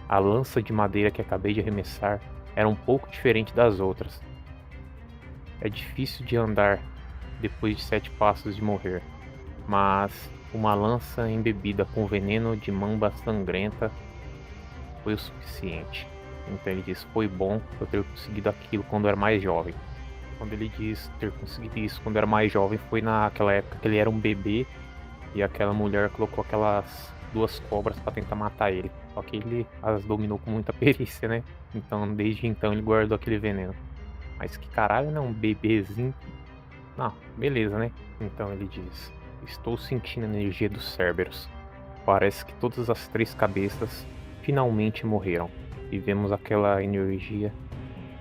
A lança de madeira que acabei de arremessar era um pouco diferente das outras. É difícil de andar depois de 7 passos de morrer, mas uma lança embebida com veneno de mamba sangrenta foi o suficiente. Então ele diz: foi bom eu ter conseguido aquilo quando eu era mais jovem. Quando ele diz ter conseguido isso quando era mais jovem, foi naquela época que ele era um bebê e aquela mulher colocou aquelas 2 cobras para tentar matar ele. Só que ele as dominou com muita perícia, né? Então desde então ele guardou aquele veneno. Mas que caralho, né? Um bebezinho. Não, beleza, né? Então ele diz: estou sentindo a energia dos Cerberus. Parece que todas as 3 cabeças finalmente morreram. E vemos aquela energia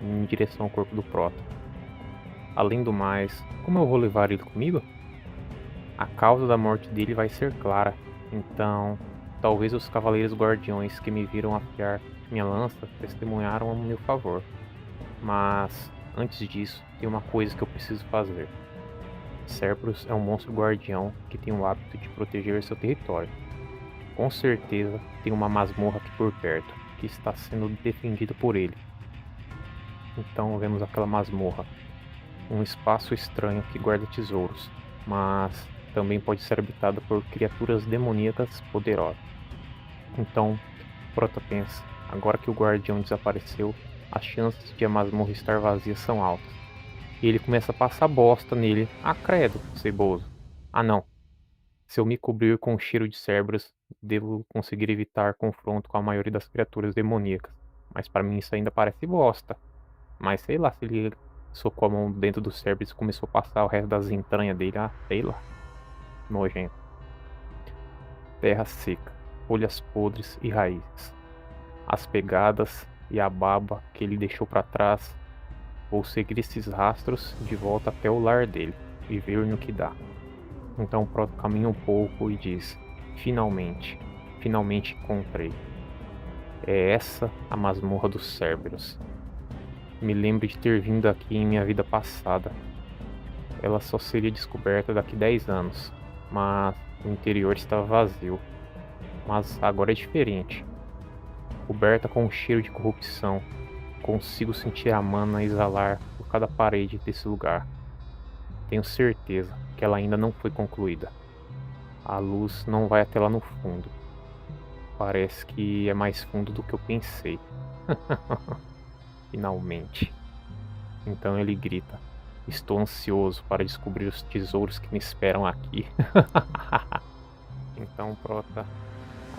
em direção ao corpo do Prota. Além do mais, como eu vou levar ele comigo? A causa da morte dele vai ser clara. Então, talvez os cavaleiros guardiões que me viram afiar minha lança testemunharam a meu favor. Mas, antes disso, tem uma coisa que eu preciso fazer. Cerberus é um monstro guardião que tem o hábito de proteger seu território. Com certeza tem uma masmorra aqui por perto, que está sendo defendida por ele. Então vemos aquela masmorra. Um espaço estranho que guarda tesouros, mas também pode ser habitado por criaturas demoníacas poderosas. Então, Prota pensa: agora que o guardião desapareceu, as chances de a masmorra estar vazia são altas. E ele começa a passar bosta nele. Ah, credo, ceboso. Ah, não. Se eu me cobrir com o cheiro de Cerberus, devo conseguir evitar confronto com a maioria das criaturas demoníacas. Mas para mim isso ainda parece bosta. Mas sei lá, se ele socou a mão dentro do Cerberus e começou a passar o resto das entranhas dele, ah, sei lá. Nojento. Terra seca, folhas podres e raízes. As pegadas e a baba que ele deixou para trás. Vou seguir esses rastros de volta até o lar dele e ver no que dá. Então o Proto caminha um pouco e diz: finalmente encontrei. É essa a masmorra dos Cerberus. Me lembro de ter vindo aqui em minha vida passada. Ela só seria descoberta daqui 10 anos, mas o interior estava vazio. Mas agora é diferente. Coberta com um cheiro de corrupção, consigo sentir a mana exalar por cada parede desse lugar. Tenho certeza que ela ainda não foi concluída. A luz não vai até lá no fundo. Parece que é mais fundo do que eu pensei. Finalmente. Então ele grita: estou ansioso para descobrir os tesouros que me esperam aqui. Então Prota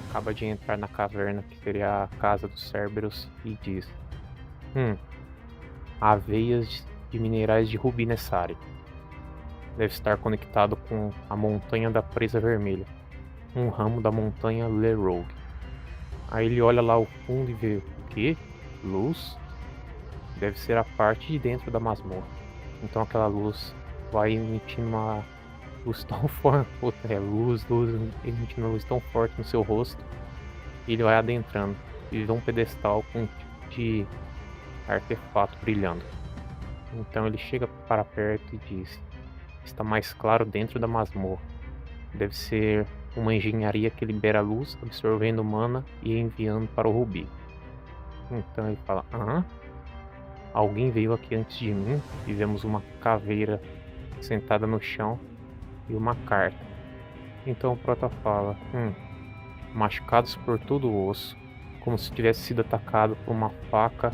acaba de entrar na caverna que seria a casa dos Cerberus e diz: Há veias de minerais de rubi nessa área. Deve estar conectado com a montanha da Presa Vermelha, um ramo da montanha Le Rogue. Aí ele olha lá ao fundo e vê o quê? Luz? Deve ser a parte de dentro da masmorra. Então aquela luz vai emitindo uma luz tão forte, luz, emitindo uma luz tão forte no seu rosto. E ele vai adentrando e vê um pedestal com um tipo de artefato brilhando. Então ele chega para perto e diz: está mais claro dentro da masmorra. Deve ser uma engenharia que libera luz, absorvendo mana e enviando para o rubi. Então ele fala: alguém veio aqui antes de mim e vemos uma caveira sentada no chão e uma carta. Então o prota fala: machucados por todo o osso, como se tivesse sido atacado por uma faca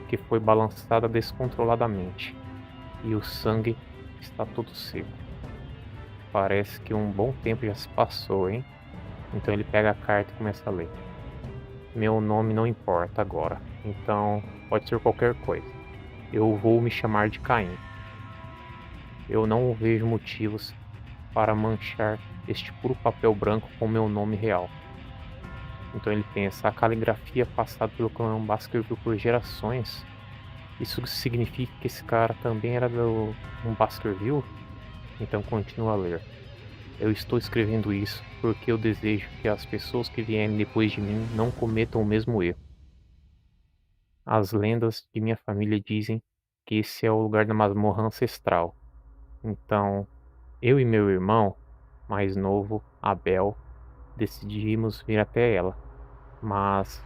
que foi balançada descontroladamente, e o sangue está todo seco. Parece que um bom tempo já se passou, hein? Então ele pega a carta e começa a ler. Meu nome não importa agora, então pode ser qualquer coisa. Eu vou me chamar de Caim. Eu não vejo motivos para manchar este puro papel branco com meu nome real. Então ele pensa: a caligrafia passada pelo clã Baskerville por gerações. Isso significa que esse cara também era do Baskerville? Então continua a ler. Eu estou escrevendo isso porque eu desejo que as pessoas que vierem depois de mim não cometam o mesmo erro. As lendas de minha família dizem que esse é o lugar da masmorra ancestral. Então, eu e meu irmão mais novo, Abel, decidimos vir até ela. Mas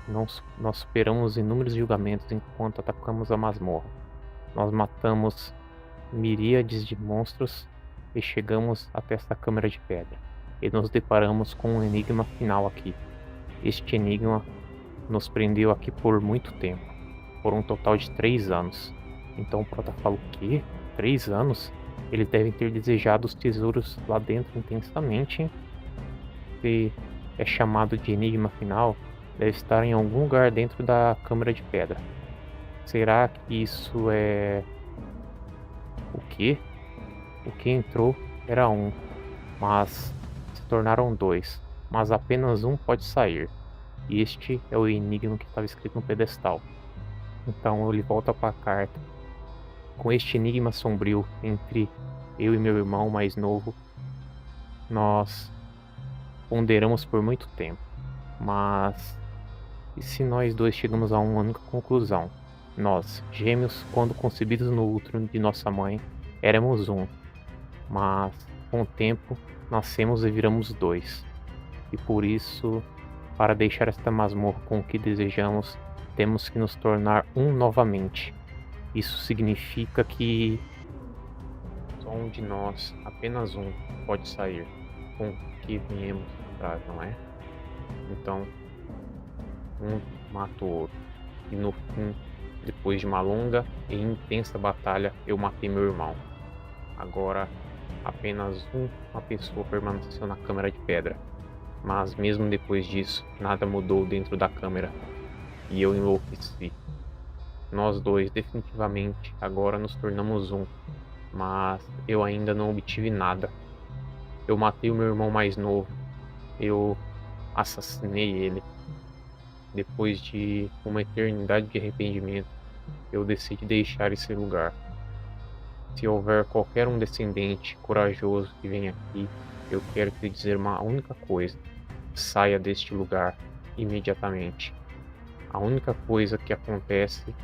nós superamos inúmeros julgamentos enquanto atacamos a masmorra. Nós matamos miríades de monstros e chegamos até esta câmara de pedra. E nos deparamos com um enigma final aqui. Este enigma nos prendeu aqui por muito tempo, por um total de 3 anos. Então o prota fala: o quê? 3 anos? Eles devem ter desejado os tesouros lá dentro intensamente, hein? Se é chamado de enigma final, deve estar em algum lugar dentro da câmara de pedra. Será que isso é... o quê? O que entrou era um, mas se tornaram 2, mas apenas um pode sair. E este é o enigma que estava escrito no pedestal. Então ele volta para a carta. Com este enigma sombrio entre eu e meu irmão mais novo, nós ponderamos por muito tempo. Mas e se nós dois chegamos a uma única conclusão? Nós, gêmeos, quando concebidos no útero de nossa mãe, éramos um. Mas com o tempo nascemos e viramos 2. E por isso, para deixar esta masmorra com o que desejamos, temos que nos tornar um novamente. Isso significa que só um de nós, apenas um, pode sair com o que viemos atrás, não é? Então, um mata o outro. E no fim, depois de uma longa e intensa batalha, eu matei meu irmão. Agora, apenas uma pessoa permaneceu na câmara de pedra. Mas mesmo depois disso, nada mudou dentro da câmara. E eu enlouqueci. Nós dois definitivamente agora nos tornamos um. Mas eu ainda não obtive nada. Eu matei o meu irmão mais novo. Eu assassinei ele. Depois de uma eternidade de arrependimento, eu decidi deixar esse lugar. Se houver qualquer um descendente corajoso que venha aqui, eu quero te dizer uma única coisa: saia deste lugar imediatamente. A única coisa que acontece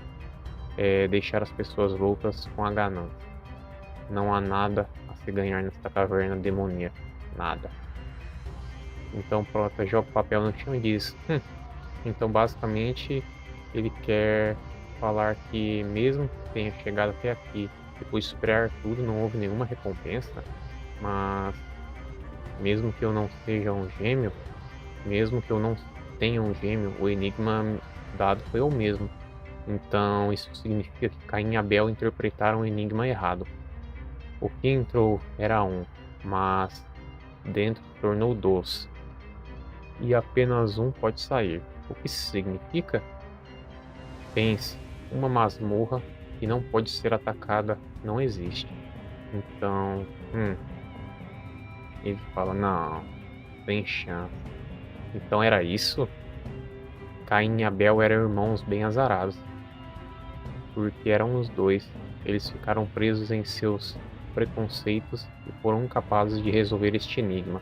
é deixar as pessoas loucas com a ganância. Não há nada a se ganhar nesta caverna demoníaca. Nada. Então Prota joga o papel no chão e diz: então basicamente ele quer falar que mesmo que tenha chegado até aqui, depois de superar tudo, não houve nenhuma recompensa. Mas mesmo que eu não seja um gêmeo, mesmo que eu não tenha um gêmeo, o enigma dado foi o mesmo. Então isso significa que Caim e Abel interpretaram o enigma errado. O que entrou era um, mas dentro tornou 2. E apenas um pode sair. O que isso significa? Pense, uma masmorra que não pode ser atacada não existe. Então, ele fala, não, sem chance. Então era isso? Caim e Abel eram irmãos bem azarados, porque eram os dois. Eles ficaram presos em seus preconceitos e foram incapazes de resolver este enigma.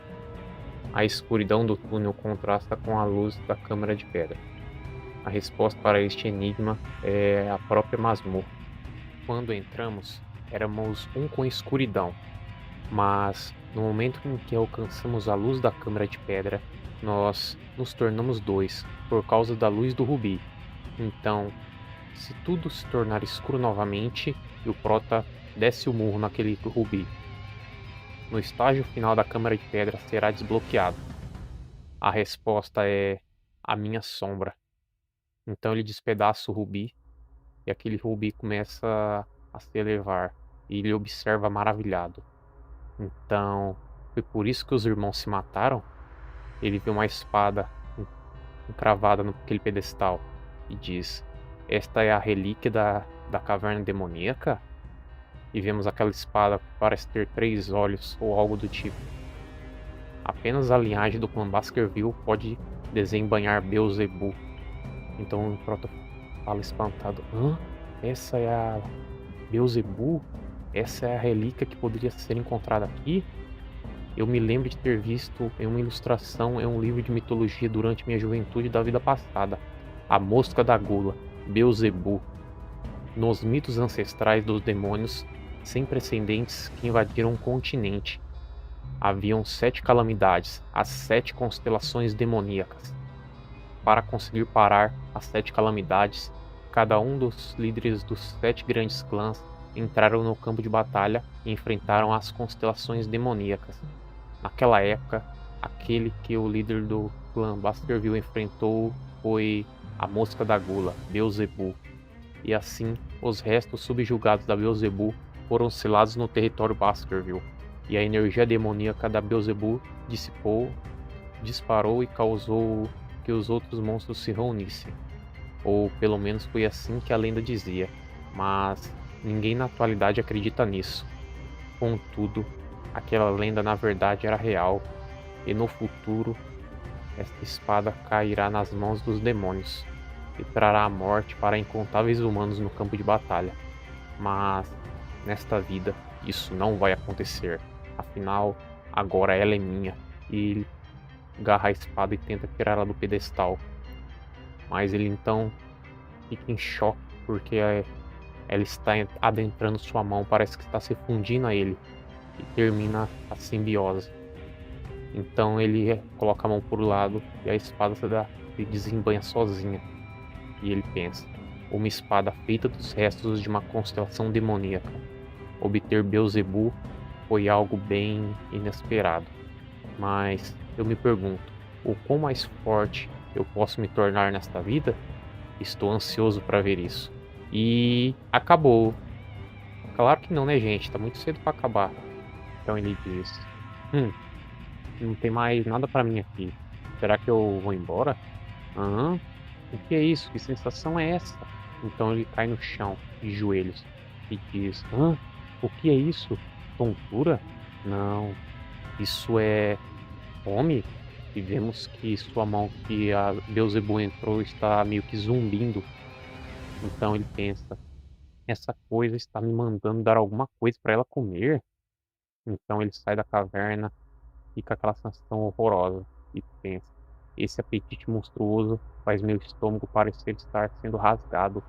A escuridão do túnel contrasta com a luz da câmara de pedra. A resposta para este enigma é a própria masmorra. Quando entramos, éramos um com a escuridão, mas no momento em que alcançamos a luz da câmara de pedra, nós nos tornamos dois, por causa da luz do rubi. Então, se tudo se tornar escuro novamente, e o Prota desce o murro naquele rubi, no estágio final da câmara de pedra será desbloqueado. A resposta é a minha sombra. Então ele despedaça o rubi, e aquele rubi começa a se elevar, e ele observa maravilhado. Então, foi por isso que os irmãos se mataram? Ele vê uma espada encravada naquele pedestal e diz: esta é a relíquia da caverna demoníaca? E vemos aquela espada que parece ter 3 olhos ou algo do tipo. Apenas a linhagem do clã Baskerville pode desembainhar Beelzebub. Então o Prota fala espantado: hã? Essa é a Beelzebub? Essa é a relíquia que poderia ser encontrada aqui? Eu me lembro de ter visto em uma ilustração em um livro de mitologia durante minha juventude da vida passada. A mosca da gula, Beelzebub. Nos mitos ancestrais dos demônios sem precedentes que invadiram um continente, haviam 7 calamidades, as 7 constelações demoníacas. Para conseguir parar as 7 calamidades, cada um dos líderes dos 7 grandes clãs entraram no campo de batalha e enfrentaram as constelações demoníacas. Naquela época, aquele que o líder do clã Baskerville enfrentou foi a mosca da gula, Beelzebub. E assim, os restos subjugados da Beelzebub foram selados no território Baskerville, e a energia demoníaca da Beelzebub disparou e causou que os outros monstros se reunissem. Ou pelo menos foi assim que a lenda dizia, mas ninguém na atualidade acredita nisso. Contudo, aquela lenda na verdade era real, e no futuro, esta espada cairá nas mãos dos demônios e trará a morte para incontáveis humanos no campo de batalha. Mas, nesta vida, isso não vai acontecer. Afinal, agora ela é minha. E ele agarra a espada e tenta tirá-la do pedestal. Mas ele então fica em choque, porque ela está adentrando sua mão, parece que está se fundindo a ele. E termina a simbiose. Então ele coloca a mão por lado e a espada se desembanha sozinha. E ele pensa: uma espada feita dos restos de uma constelação demoníaca. Obter Beelzebub foi algo bem inesperado. Mas eu me pergunto, o quão mais forte eu posso me tornar nesta vida? Estou ansioso para ver isso. E acabou. Claro que não, né, gente? Tá muito cedo para acabar. Então ele diz: não tem mais nada para mim aqui. Será que eu vou embora? O que é isso? Que sensação é essa? Então ele cai no chão, de joelhos, e diz: o que é isso? Tontura? Não, isso é fome. E vemos que sua mão que a Beelzebub entrou está meio que zumbindo. Então ele pensa: essa coisa está me mandando dar alguma coisa para ela comer. Então ele sai da caverna, fica aquela sensação horrorosa e pensa: esse apetite monstruoso faz meu estômago parecer estar sendo rasgado.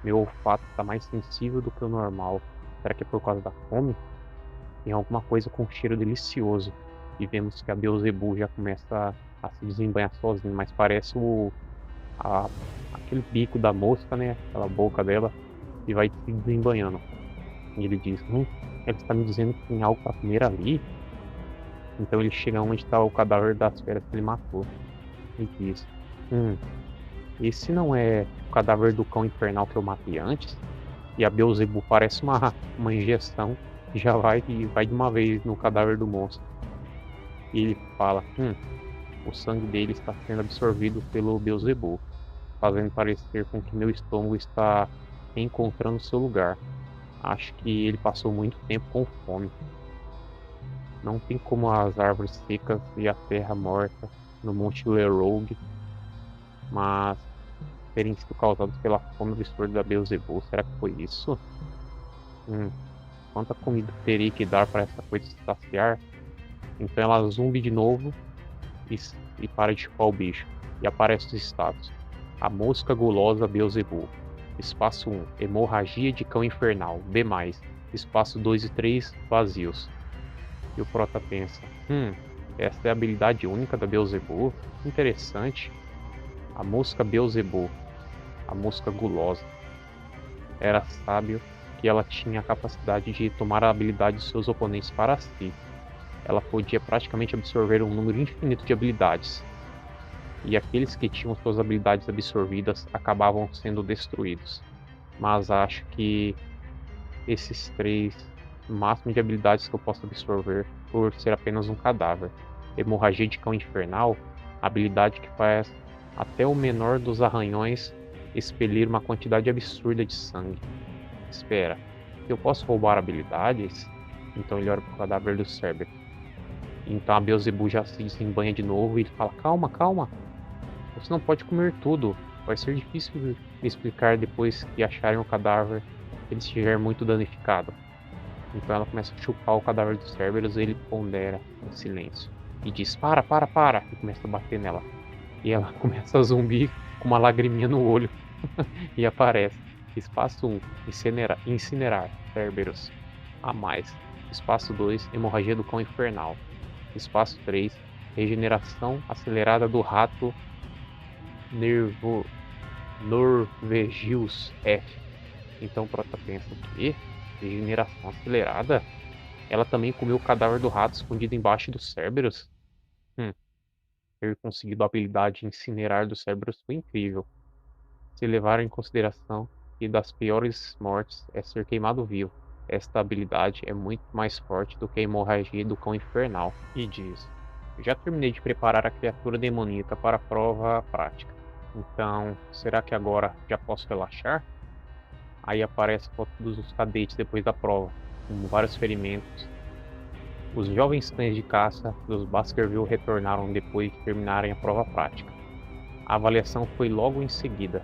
Meu olfato está mais sensível do que o normal. Será que é por causa da fome? Tem alguma coisa com cheiro delicioso. E vemos que a Beelzebub já começa a se desembanhar sozinha, mas parece aquele bico da mosca, né? Aquela boca dela, e vai se desembanhando. E ele diz: ela está me dizendo que tem algo para comer ali? Então ele chega onde está o cadáver das feras que ele matou. E diz: esse não é o cadáver do cão infernal que eu matei antes? E a Beelzebub parece uma injeção, e já vai de uma vez no cadáver do monstro. E ele fala: o sangue dele está sendo absorvido pelo Beelzebub, fazendo parecer com que meu estômago está reencontrando seu lugar. Acho que ele passou muito tempo com fome. Não tem como as árvores secas e a terra morta no Monte Lerrogue, mas terem sido causados pela fome absurda da Beelzebub. Será que foi isso? Quanta comida teria que dar para essa coisa se saciar? Então ela zumbi de novo e para de chupar o bicho. E aparece os status. A mosca gulosa Beelzebub. Espaço 1, hemorragia de cão infernal. B+. Espaço 2 e 3, vazios. E o prota pensa, essa é a habilidade única da Beelzebub? Interessante. A mosca Beelzebub, a mosca gulosa. Era sábio que ela tinha a capacidade de tomar a habilidade dos seus oponentes para si. Ela podia praticamente absorver um número infinito de habilidades. E aqueles que tinham suas habilidades absorvidas acabavam sendo destruídos. Mas acho que esses 3, o máximo de habilidades que eu posso absorver por ser apenas um cadáver. Hemorragia de cão infernal, habilidade que faz até o menor dos arranhões expelir uma quantidade absurda de sangue. Espera, eu posso roubar habilidades? Então ele olha para o cadáver do Cerberus. Então a Beelzebub já se desembanha de novo e ele fala, calma, calma. Você não pode comer tudo. Vai ser difícil explicar depois que acharem o cadáver se ele estiver muito danificado. Então ela começa a chupar o cadáver do Cerberus e ele pondera em silêncio. E diz, para. E começa a bater nela. E ela começa a zumbir com uma lagriminha no olho. E aparece. Espaço 1, incinerar, Cerberus. A mais. Espaço 2, hemorragia do cão infernal. Espaço 3, regeneração acelerada do rato Norvegius F. Então o prota pensa, o quê? Regeneração acelerada? Ela também comeu o cadáver do rato escondido embaixo do Cerberus? Ter conseguido a habilidade de incinerar do Cerberus foi incrível. Se levar em consideração que das piores mortes é ser queimado vivo, esta habilidade é muito mais forte do que a hemorragia do cão infernal. E diz, já terminei de preparar a criatura demoníaca para a prova prática. Então, será que agora já posso relaxar? Aí aparece todos os cadetes depois da prova, com vários ferimentos. Os jovens cães de caça dos Baskerville retornaram depois de terminarem a prova prática. A avaliação foi logo em seguida,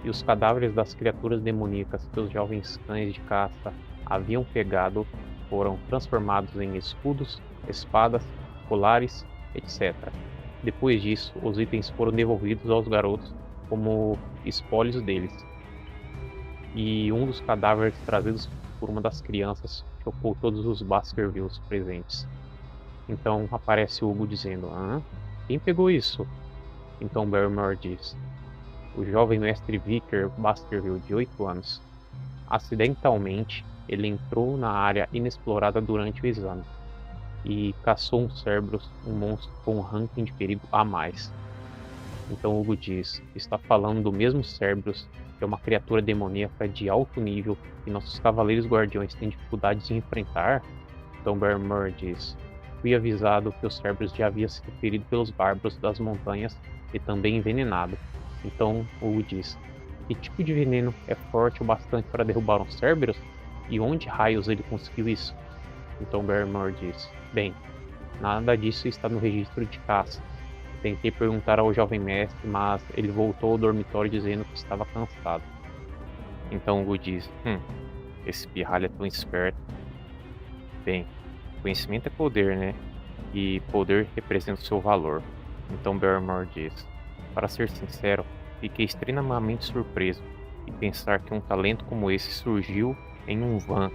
e os cadáveres das criaturas demoníacas que os jovens cães de caça haviam pegado foram transformados em escudos, espadas, colares, etc. Depois disso, os itens foram devolvidos aos garotos como espólios deles. E um dos cadáveres trazidos por uma das crianças chocou todos os Baskervilles presentes. Então aparece Hugo dizendo, quem pegou isso? Então Barrymore diz, o jovem mestre Vicker Baskerville, de 8 anos. Acidentalmente, ele entrou na área inexplorada durante o exame e caçou um Cerberus, um monstro com um ranking de perigo a mais. Então Hugo diz, está falando do mesmo Cerberus, que é uma criatura demoníaca de alto nível que nossos cavaleiros guardiões têm dificuldades em enfrentar? Então Barrymore diz, fui avisado que o Cerberus já havia sido ferido pelos bárbaros das montanhas e também envenenado. Então Hugo diz, que tipo de veneno é forte o bastante para derrubar um Cerberus? E onde raios ele conseguiu isso? Então Barrymore diz, bem, nada disso está no registro de caça. Tentei perguntar ao jovem mestre, mas ele voltou ao dormitório dizendo que estava cansado. Então Hugo diz, esse pirralho é tão esperto. Bem, conhecimento é poder, né? E poder representa o seu valor. Então Barrymore diz, para ser sincero, fiquei extremamente surpreso em pensar que um talento como esse surgiu em um van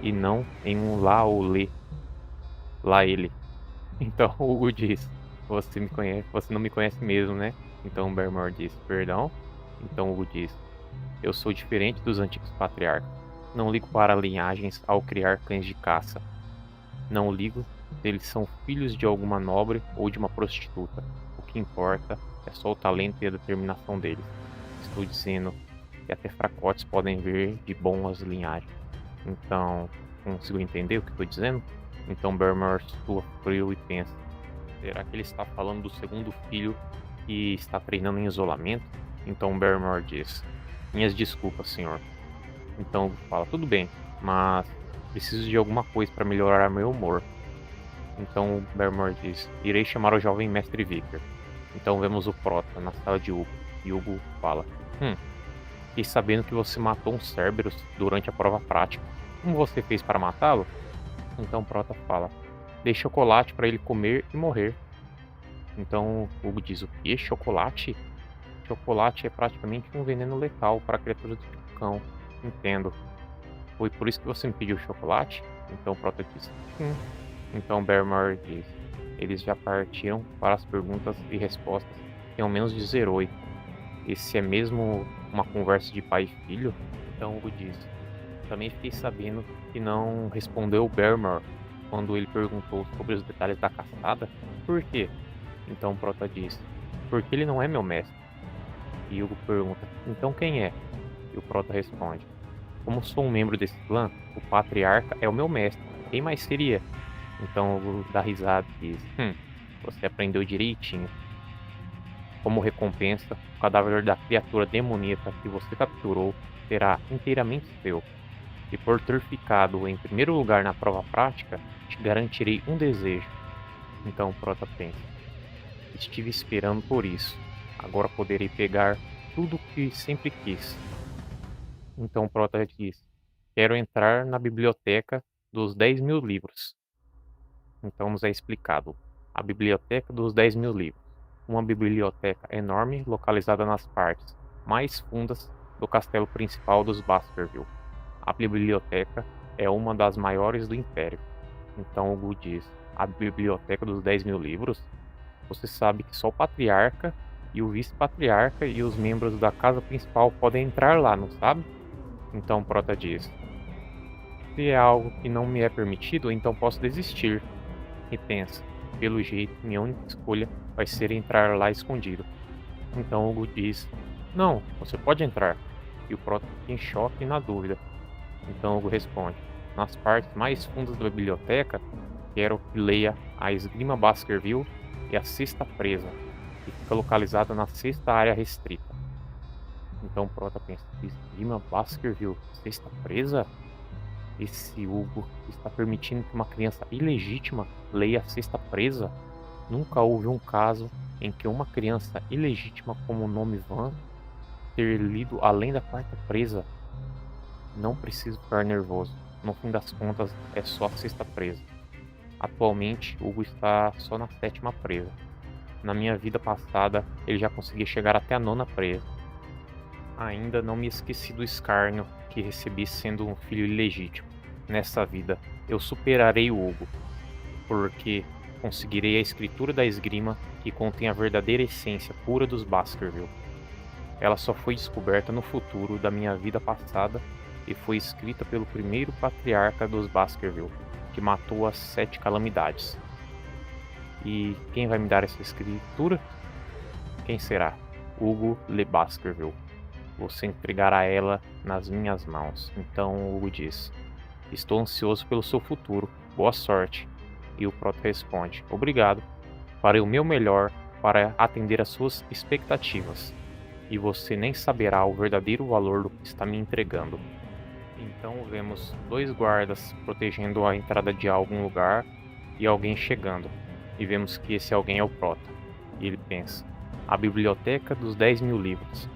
e não em um laolê. Lá ele. Então Hugo diz, você não me conhece mesmo, né? Então Barrymore diz, perdão? Então Hugo diz, eu sou diferente dos antigos patriarcas. Não ligo para linhagens ao criar cães de caça. Não ligo se eles são filhos de alguma nobre ou de uma prostituta. O que importa é só o talento e a determinação deles. Estou dizendo que até fracotes podem vir de boas linhagens. Então, consigo entender o que estou dizendo? Então Barrymore sua frio e pensa, será que ele está falando do segundo filho que está treinando em isolamento? Então Barrymore diz, Minhas desculpas, senhor. Então Hugo fala, tudo bem, mas preciso de alguma coisa para melhorar meu humor. Então Barrymore diz, irei chamar o jovem mestre Vicker. Então vemos o Prota na sala de Hugo. E Hugo fala, fiquei sabendo que você matou um Cerberus durante a prova prática. Como você fez para matá-lo? Então Prota fala, dei chocolate para ele comer e morrer. Então Hugo diz, o que? Chocolate? Chocolate é praticamente um veneno letal para criaturas do tipo cão. Entendo. Foi por isso que você me pediu chocolate? Então Prota diz, sim. Então Barrymore diz, eles já partiram para as perguntas e respostas em ao menos dizer oi. Esse é mesmo uma conversa de pai e filho? Então Hugo diz, também fiquei sabendo que não respondeu Barrymore quando ele perguntou sobre os detalhes da caçada. Por quê? Então Prota diz, porque ele não é meu mestre. E Hugo pergunta, então quem é? E o Prota responde, como sou um membro desse clã, o patriarca é o meu mestre. Quem mais seria? Então Hugo dá risada e diz, você aprendeu direitinho. Como recompensa, o cadáver da criatura demoníaca que você capturou será inteiramente seu. E por ter ficado em primeiro lugar na prova prática, te garantirei um desejo. Então o Prota pensa, estive esperando por isso. Agora poderei pegar tudo o que sempre quis. Então o Prota diz, quero entrar na biblioteca dos 10.000 livros. Então nos é explicado, a biblioteca dos 10.000 livros. Uma biblioteca enorme localizada nas partes mais fundas do castelo principal dos Baskerville. A biblioteca é uma das maiores do Império. Então Hugo diz, a biblioteca dos 10.000 livros? Você sabe que só o patriarca e o vice-patriarca e os membros da casa principal podem entrar lá, não sabe? Então Prota diz, se é algo que não me é permitido, então posso desistir. E pensa, pelo jeito, minha única escolha vai ser entrar lá escondido. Então Hugo diz, não, você pode entrar. E o Prota fica em choque e na dúvida. Então Hugo responde, nas partes mais fundas da biblioteca, quero que leia a Esgrima Baskerville e a Sexta Presa, que fica localizada na sexta área restrita. Então Prota pensa, Esgrima Baskerville, Sexta Presa? Esse Hugo está permitindo que uma criança ilegítima leia a Sexta Presa? Nunca houve um caso em que uma criança ilegítima como o nome Van ter lido além da quarta presa. Não preciso ficar nervoso. No fim das contas, é só a sexta presa. Atualmente, Hugo está só na sétima presa. Na minha vida passada, ele já conseguia chegar até a nona presa. Ainda não me esqueci do escárnio que recebi sendo um filho ilegítimo. Nessa vida, eu superarei o Hugo, porque conseguirei a escritura da esgrima que contém a verdadeira essência pura dos Baskerville. Ela só foi descoberta no futuro da minha vida passada e foi escrita pelo primeiro patriarca dos Baskerville, que matou as 7 calamidades. E quem vai me dar essa escritura? Quem será? Hugo Le Baskerville. Você entregará ela nas minhas mãos. Então Hugo diz, estou ansioso pelo seu futuro. Boa sorte. E o Prota responde, obrigado. Farei o meu melhor para atender às suas expectativas. E você nem saberá o verdadeiro valor do que está me entregando. Então vemos 2 guardas protegendo a entrada de algum lugar e alguém chegando. E vemos que esse alguém é o Prota. E ele pensa, a biblioteca dos 10.000 livros.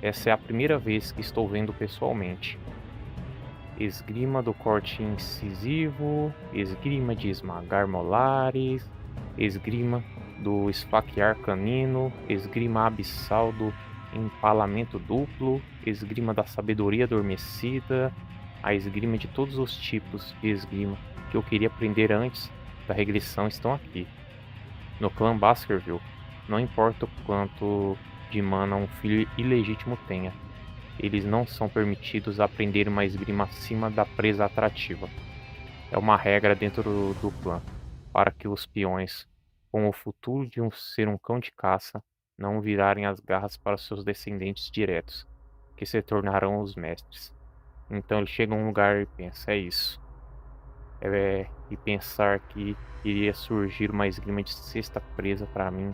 Essa é a primeira vez que estou vendo pessoalmente. Esgrima do corte incisivo, esgrima de esmagar molares, esgrima do esfaquear canino, esgrima abissal do empalamento duplo, esgrima da sabedoria adormecida, a esgrima de todos os tipos de esgrima que eu queria aprender antes da regressão estão aqui. No clã Baskerville, não importa o quanto de mana um filho ilegítimo tenha, eles não são permitidos a aprender uma esgrima acima da presa atrativa. É uma regra dentro do clã, para que os peões, com o futuro de ser um cão de caça, não virarem as garras para seus descendentes diretos, que se tornarão os mestres. Então ele chega a um lugar e pensa, é isso. E pensar que iria surgir uma esgrima de sexta presa para mim.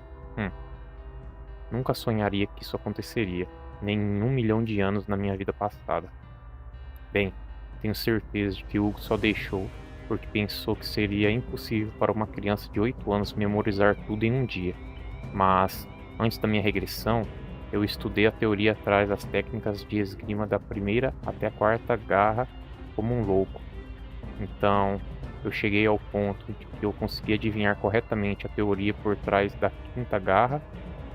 Nunca sonharia que isso aconteceria. nem em 1 milhão de anos na minha vida passada. Bem, tenho certeza de que Hugo só deixou porque pensou que seria impossível para uma criança de 8 anos memorizar tudo em um dia. Mas, antes da minha regressão, eu estudei a teoria atrás das técnicas de esgrima da primeira até a quarta garra como um louco. Então, eu cheguei ao ponto de que eu consegui adivinhar corretamente a teoria por trás da quinta garra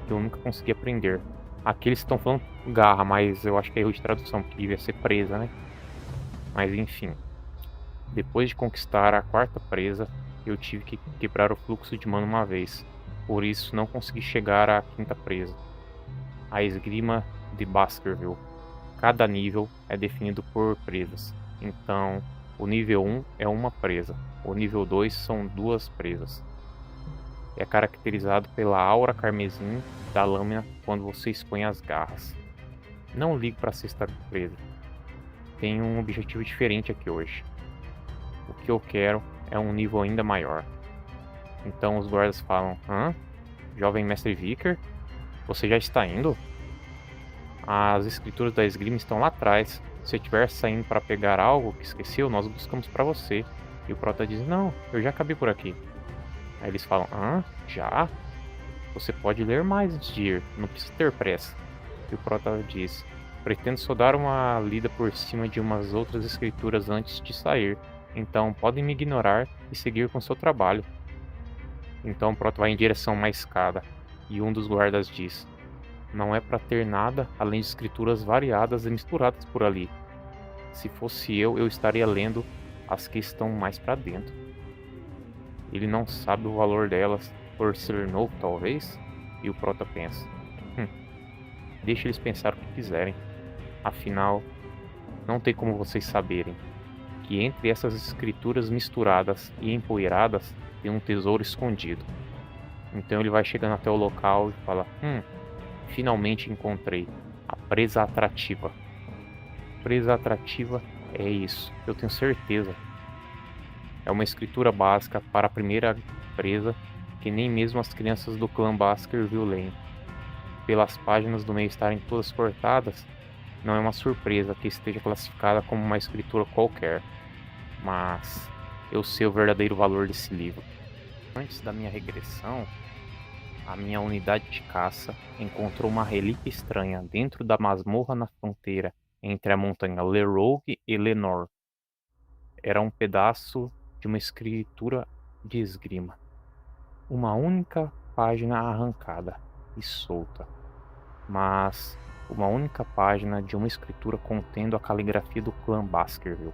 que eu nunca consegui aprender. Aqui eles estão falando garra, mas eu acho que é erro de tradução, porque devia ser presa, né? Mas enfim, depois de conquistar a quarta presa, eu tive que quebrar o fluxo de mana uma vez. Por isso não consegui chegar à quinta presa, a esgrima de Baskerville. Cada nível é definido por presas. Então, o nível 1 é uma presa, o nível 2 são 2 presas. É caracterizado pela aura carmesim da lâmina quando você expõe as garras. Não ligo para a sexta presa. Tenho um objetivo diferente aqui hoje. O que eu quero é um nível ainda maior. Então os guardas falam: hã? Jovem mestre Vicker? Você já está indo? As escrituras da esgrima estão lá atrás. Se estiver saindo para pegar algo que esqueceu, nós buscamos para você. E o prota diz: não, eu já acabei por aqui. Aí eles falam: hã? Já? Você pode ler mais antes de ir, não precisa ter pressa. E o prota diz: pretendo só dar uma lida por cima de umas outras escrituras antes de sair. Então podem me ignorar e seguir com seu trabalho. Então o prota vai em direção a uma escada. E um dos guardas diz: não é para ter nada além de escrituras variadas e misturadas por ali. Se fosse eu estaria lendo as que estão mais para dentro. Ele não sabe o valor delas por ser novo, talvez? E o prota pensa: deixa eles pensar o que quiserem. Afinal, não tem como vocês saberem que entre essas escrituras misturadas e empoeiradas tem um tesouro escondido. Então ele vai chegando até o local e fala: finalmente encontrei a presa atrativa. Presa atrativa é isso, eu tenho certeza. É uma escritura básica para a primeira presa que nem mesmo as crianças do clã Baskerville leem. Pelas páginas do meio estarem todas cortadas, não é uma surpresa que esteja classificada como uma escritura qualquer. Mas eu sei o verdadeiro valor desse livro. Antes da minha regressão, a minha unidade de caça encontrou uma relíquia estranha dentro da masmorra na fronteira entre a montanha Lerogue e Lenore. Era um pedaço de uma escritura de esgrima. Uma única página arrancada e solta. Mas uma única página de uma escritura contendo a caligrafia do clã Baskerville.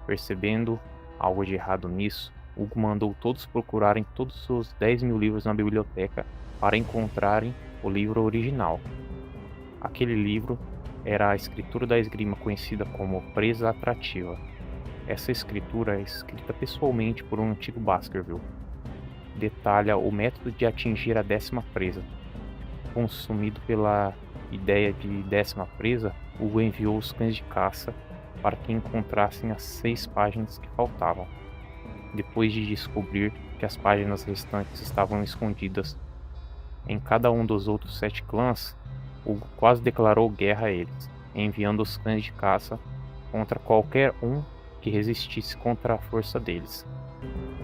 Percebendo algo de errado nisso, Hugo mandou todos procurarem todos os 10.000 livros na biblioteca para encontrarem o livro original. Aquele livro era a escritura da esgrima conhecida como Presa Atrativa. Essa escritura é escrita pessoalmente por um antigo Baskerville. Detalha o método de atingir a 10ª presa. Consumido pela ideia de 10ª presa, Hugo enviou os cães de caça para que encontrassem as 6 páginas que faltavam. Depois de descobrir que as páginas restantes estavam escondidas em cada um dos outros 7 clãs, Hugo quase declarou guerra a eles, enviando os cães de caça contra qualquer um que resistisse contra a força deles.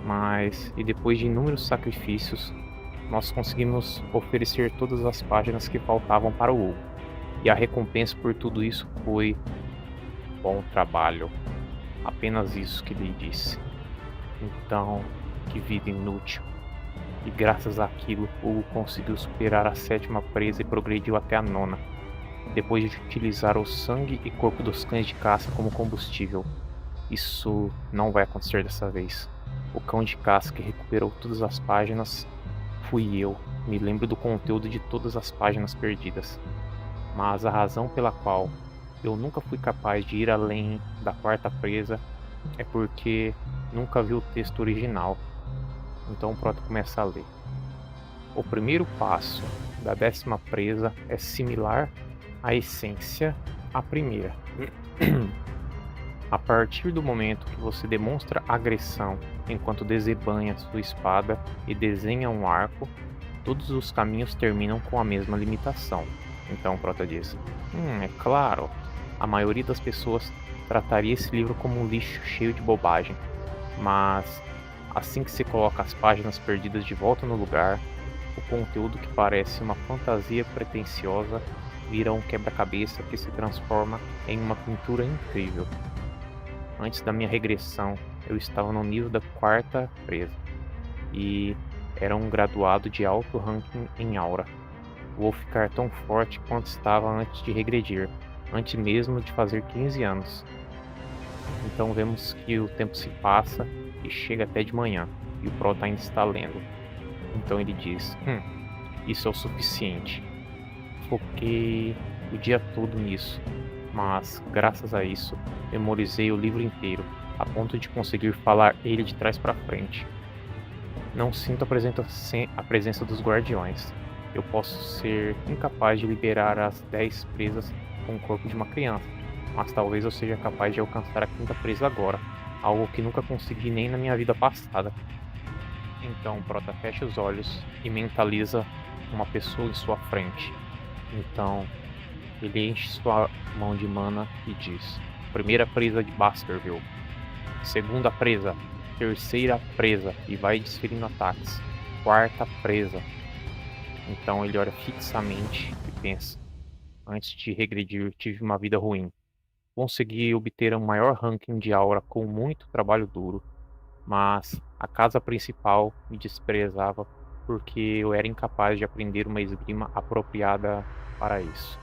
Mas, e depois de inúmeros sacrifícios, nós conseguimos oferecer todas as páginas que faltavam para o Hugo. E a recompensa por tudo isso foi: bom trabalho. Apenas isso que lhe disse. Então, que vida inútil. E graças àquilo, Hugo conseguiu superar a 7ª presa e progrediu até a 9ª, depois de utilizar o sangue e corpo dos cães de caça como combustível. Isso não vai acontecer dessa vez. O cão de caça que recuperou todas as páginas fui eu. Me lembro do conteúdo de todas as páginas perdidas. Mas a razão pela qual eu nunca fui capaz de ir além da 4ª presa é porque nunca vi o texto original. Então o prota começa a ler. O primeiro passo da 10ª presa é similar à essência à primeira. A partir do momento que você demonstra agressão enquanto desembanha sua espada e desenha um arco, todos os caminhos terminam com a mesma limitação. Então o Prota diz: é claro, a maioria das pessoas trataria esse livro como um lixo cheio de bobagem, mas assim que se coloca as páginas perdidas de volta no lugar, o conteúdo que parece uma fantasia pretensiosa vira um quebra-cabeça que se transforma em uma pintura incrível. Antes da minha regressão, eu estava no nível da 4ª presa e era um graduado de alto ranking em aura. Vou ficar tão forte quanto estava antes de regredir, antes mesmo de fazer 15 anos. Então vemos que o tempo se passa e chega até de manhã, e o Prota ainda está lendo. Então ele diz: isso é o suficiente. Foquei o dia todo nisso, mas graças a isso memorizei o livro inteiro, a ponto de conseguir falar ele de trás para frente. Não sinto a presença dos guardiões. Eu posso ser incapaz de liberar as 10 presas com o corpo de uma criança, mas talvez eu seja capaz de alcançar a 5ª presa agora, algo que nunca consegui nem na minha vida passada. Então o Prota fecha os olhos e mentaliza uma pessoa em sua frente. Então ele enche sua mão de mana e diz: primeira presa de Baskerville, segunda presa, terceira presa, e vai desferindo ataques, quarta presa. Então ele olha fixamente e pensa: antes de regredir, tive uma vida ruim. Consegui obter um maior ranking de aura com muito trabalho duro, mas a casa principal me desprezava porque eu era incapaz de aprender uma esgrima apropriada para isso.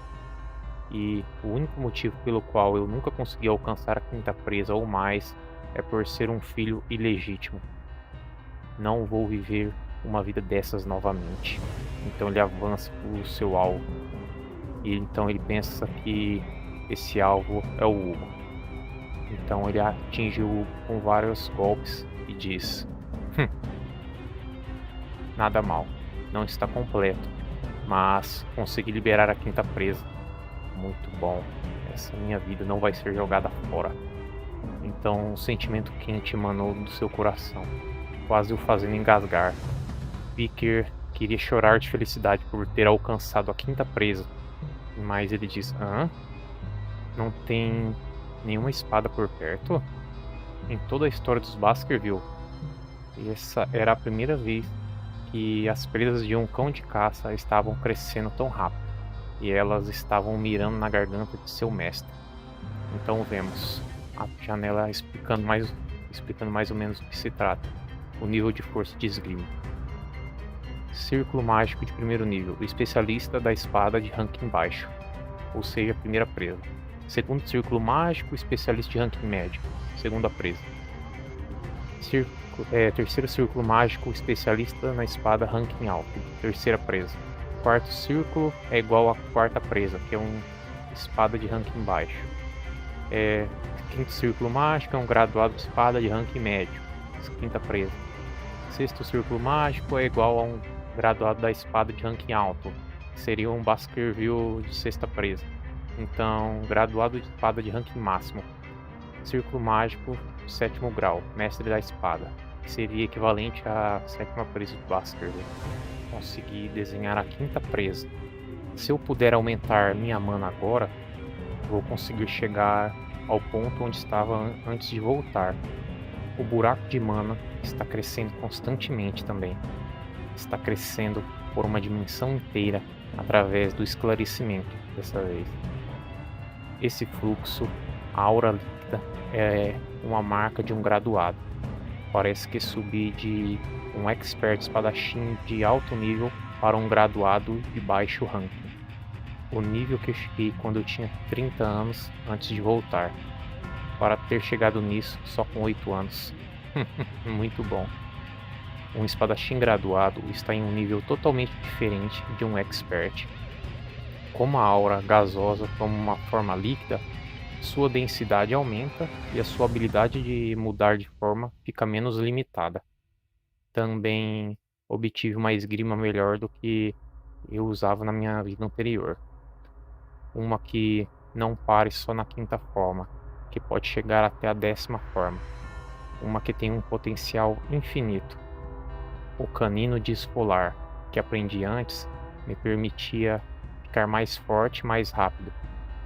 E o único motivo pelo qual eu nunca consegui alcançar a 5ª presa ou mais é por ser um filho ilegítimo. Não vou viver uma vida dessas novamente. Então ele avança para o seu alvo. E então ele pensa que esse alvo é o Hugo. Então ele atinge o Hugo com vários golpes e diz: nada mal, não está completo, mas consegui liberar a 5ª presa. Muito bom, essa minha vida não vai ser jogada fora. Então um sentimento quente emanou do seu coração, quase o fazendo engasgar. Vicker queria chorar de felicidade por ter alcançado a 5ª presa, mas ele diz: não tem nenhuma espada por perto? Em toda a história dos Baskerville, essa era a primeira vez que as presas de um cão de caça estavam crescendo tão rápido, e elas estavam mirando na garganta de seu mestre. Então vemos a janela explicando mais ou menos do que se trata, o nível de força de esgrima. Círculo mágico de primeiro nível, o especialista da espada de ranking baixo, ou seja, a primeira presa. Segundo círculo mágico, especialista de ranking médio, segunda presa. Terceiro círculo mágico, especialista na espada ranking alto, terceira presa. Quarto círculo é igual à 4ª presa, que é uma espada de ranking baixo. Quinto círculo mágico é um graduado de espada de ranking médio, 5ª presa. Sexto círculo mágico é igual a um graduado da espada de ranking alto, que seria um Baskerville de 6ª presa. Então, graduado de espada de ranking máximo. Círculo mágico, 7º grau, mestre da espada, que seria equivalente à 7ª presa de Baskerville. Consegui desenhar a 5ª presa. Se eu puder aumentar minha mana agora, vou conseguir chegar ao ponto onde estava antes de voltar. O buraco de mana está crescendo constantemente também. Está crescendo por uma dimensão inteira através do esclarecimento dessa vez. Esse fluxo, a aura líquida, é uma marca de um graduado. Parece que subi de um expert espadachim de alto nível para um graduado de baixo ranking. O nível que eu cheguei quando eu tinha 30 anos antes de voltar. Para ter chegado nisso só com 8 anos. Muito bom. Um espadachim graduado está em um nível totalmente diferente de um expert. Como a aura gasosa toma uma forma líquida, sua densidade aumenta e a sua habilidade de mudar de forma fica menos limitada. Também obtive uma esgrima melhor do que eu usava na minha vida anterior. Uma que não pare só na 5ª forma, que pode chegar até a 10ª forma. Uma que tem um potencial infinito. O canino de esfolar, que aprendi antes, me permitia ficar mais forte, mais rápido,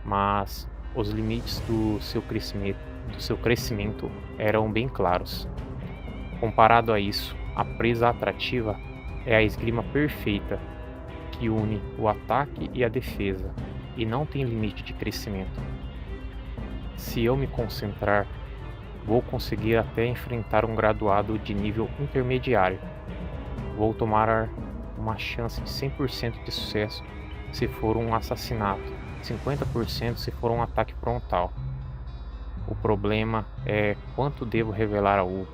mas os limites do seu crescimento eram bem claros. Comparado a isso, a presa atrativa é a esgrima perfeita, que une o ataque e a defesa, e não tem limite de crescimento. Se eu me concentrar, vou conseguir até enfrentar um graduado de nível intermediário. Vou tomar uma chance de 100% de sucesso se for um assassinato, 50% se for um ataque frontal. O problema é quanto devo revelar ao Hugo.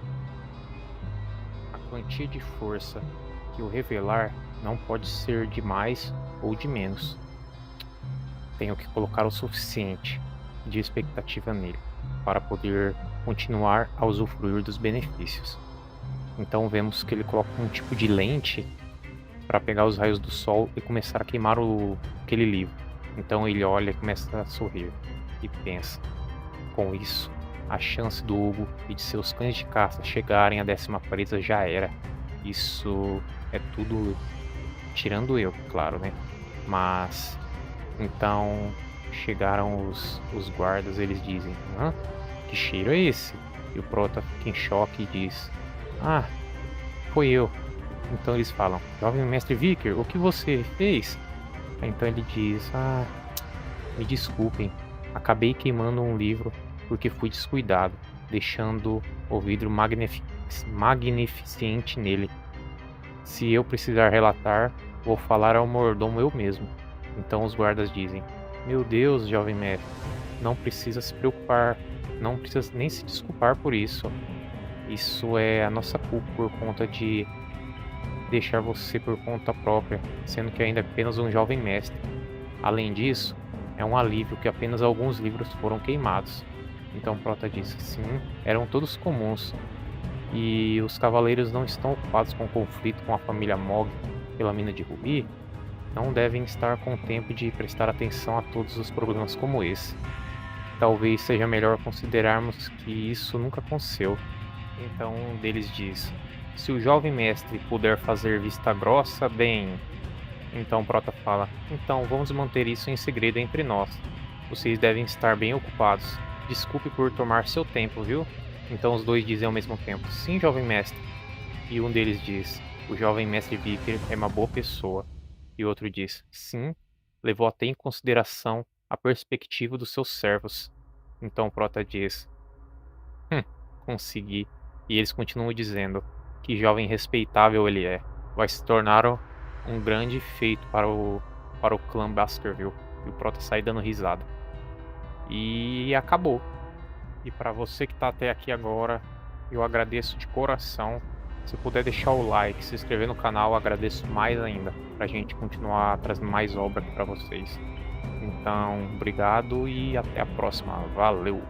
A quantia de força que eu revelar não pode ser de mais ou de menos. Tenho que colocar o suficiente de expectativa nele para poder continuar a usufruir dos benefícios. Então vemos que ele coloca um tipo de lente para pegar os raios do sol e começar a queimar aquele livro. Então ele olha e começa a sorrir e pensa: com isso, a chance do Hugo e de seus cães de caça chegarem à 10ª presa já era. Isso é tudo tirando eu, claro, né? Mas então chegaram os guardas, eles dizem: hã? Que cheiro é esse? E o Prota fica em choque e diz: ah, foi eu. Então eles falam: jovem mestre Vicker, o que você fez? Então ele diz: ah, me desculpem, acabei queimando um livro porque fui descuidado, deixando o vidro magnificente nele. Se eu precisar relatar, vou falar ao mordomo eu mesmo. Então os guardas dizem: meu Deus, jovem mestre, não precisa se preocupar, não precisa nem se desculpar por isso. Isso é a nossa culpa por conta de deixar você por conta própria, sendo que ainda é apenas um jovem mestre. Além disso, é um alívio que apenas alguns livros foram queimados. Então Prota disse: sim, eram todos comuns. E os cavaleiros não estão ocupados com o conflito com a família Mog pela mina de Rubi, não devem estar com tempo de prestar atenção a todos os problemas como esse. Talvez seja melhor considerarmos que isso nunca aconteceu. Então um deles diz: se o jovem mestre puder fazer vista grossa, bem... Então Prota fala: então vamos manter isso em segredo entre nós. Vocês devem estar bem ocupados. Desculpe por tomar seu tempo, viu? Então os dois dizem ao mesmo tempo: sim, jovem mestre. E um deles diz: o jovem mestre Vicker é uma boa pessoa. E outro diz: sim, levou até em consideração a perspectiva dos seus servos. Então Prota diz: consegui. E eles continuam dizendo: que jovem respeitável ele é. Vai se tornar um grande feito para o clã Baskerville. E o Prota sai dando risada. E acabou. E para você que tá até aqui agora, eu agradeço de coração. Se puder deixar o like, se inscrever no canal, eu agradeço mais ainda, pra gente continuar trazendo mais obra aqui pra vocês. Então, obrigado e até a próxima. Valeu!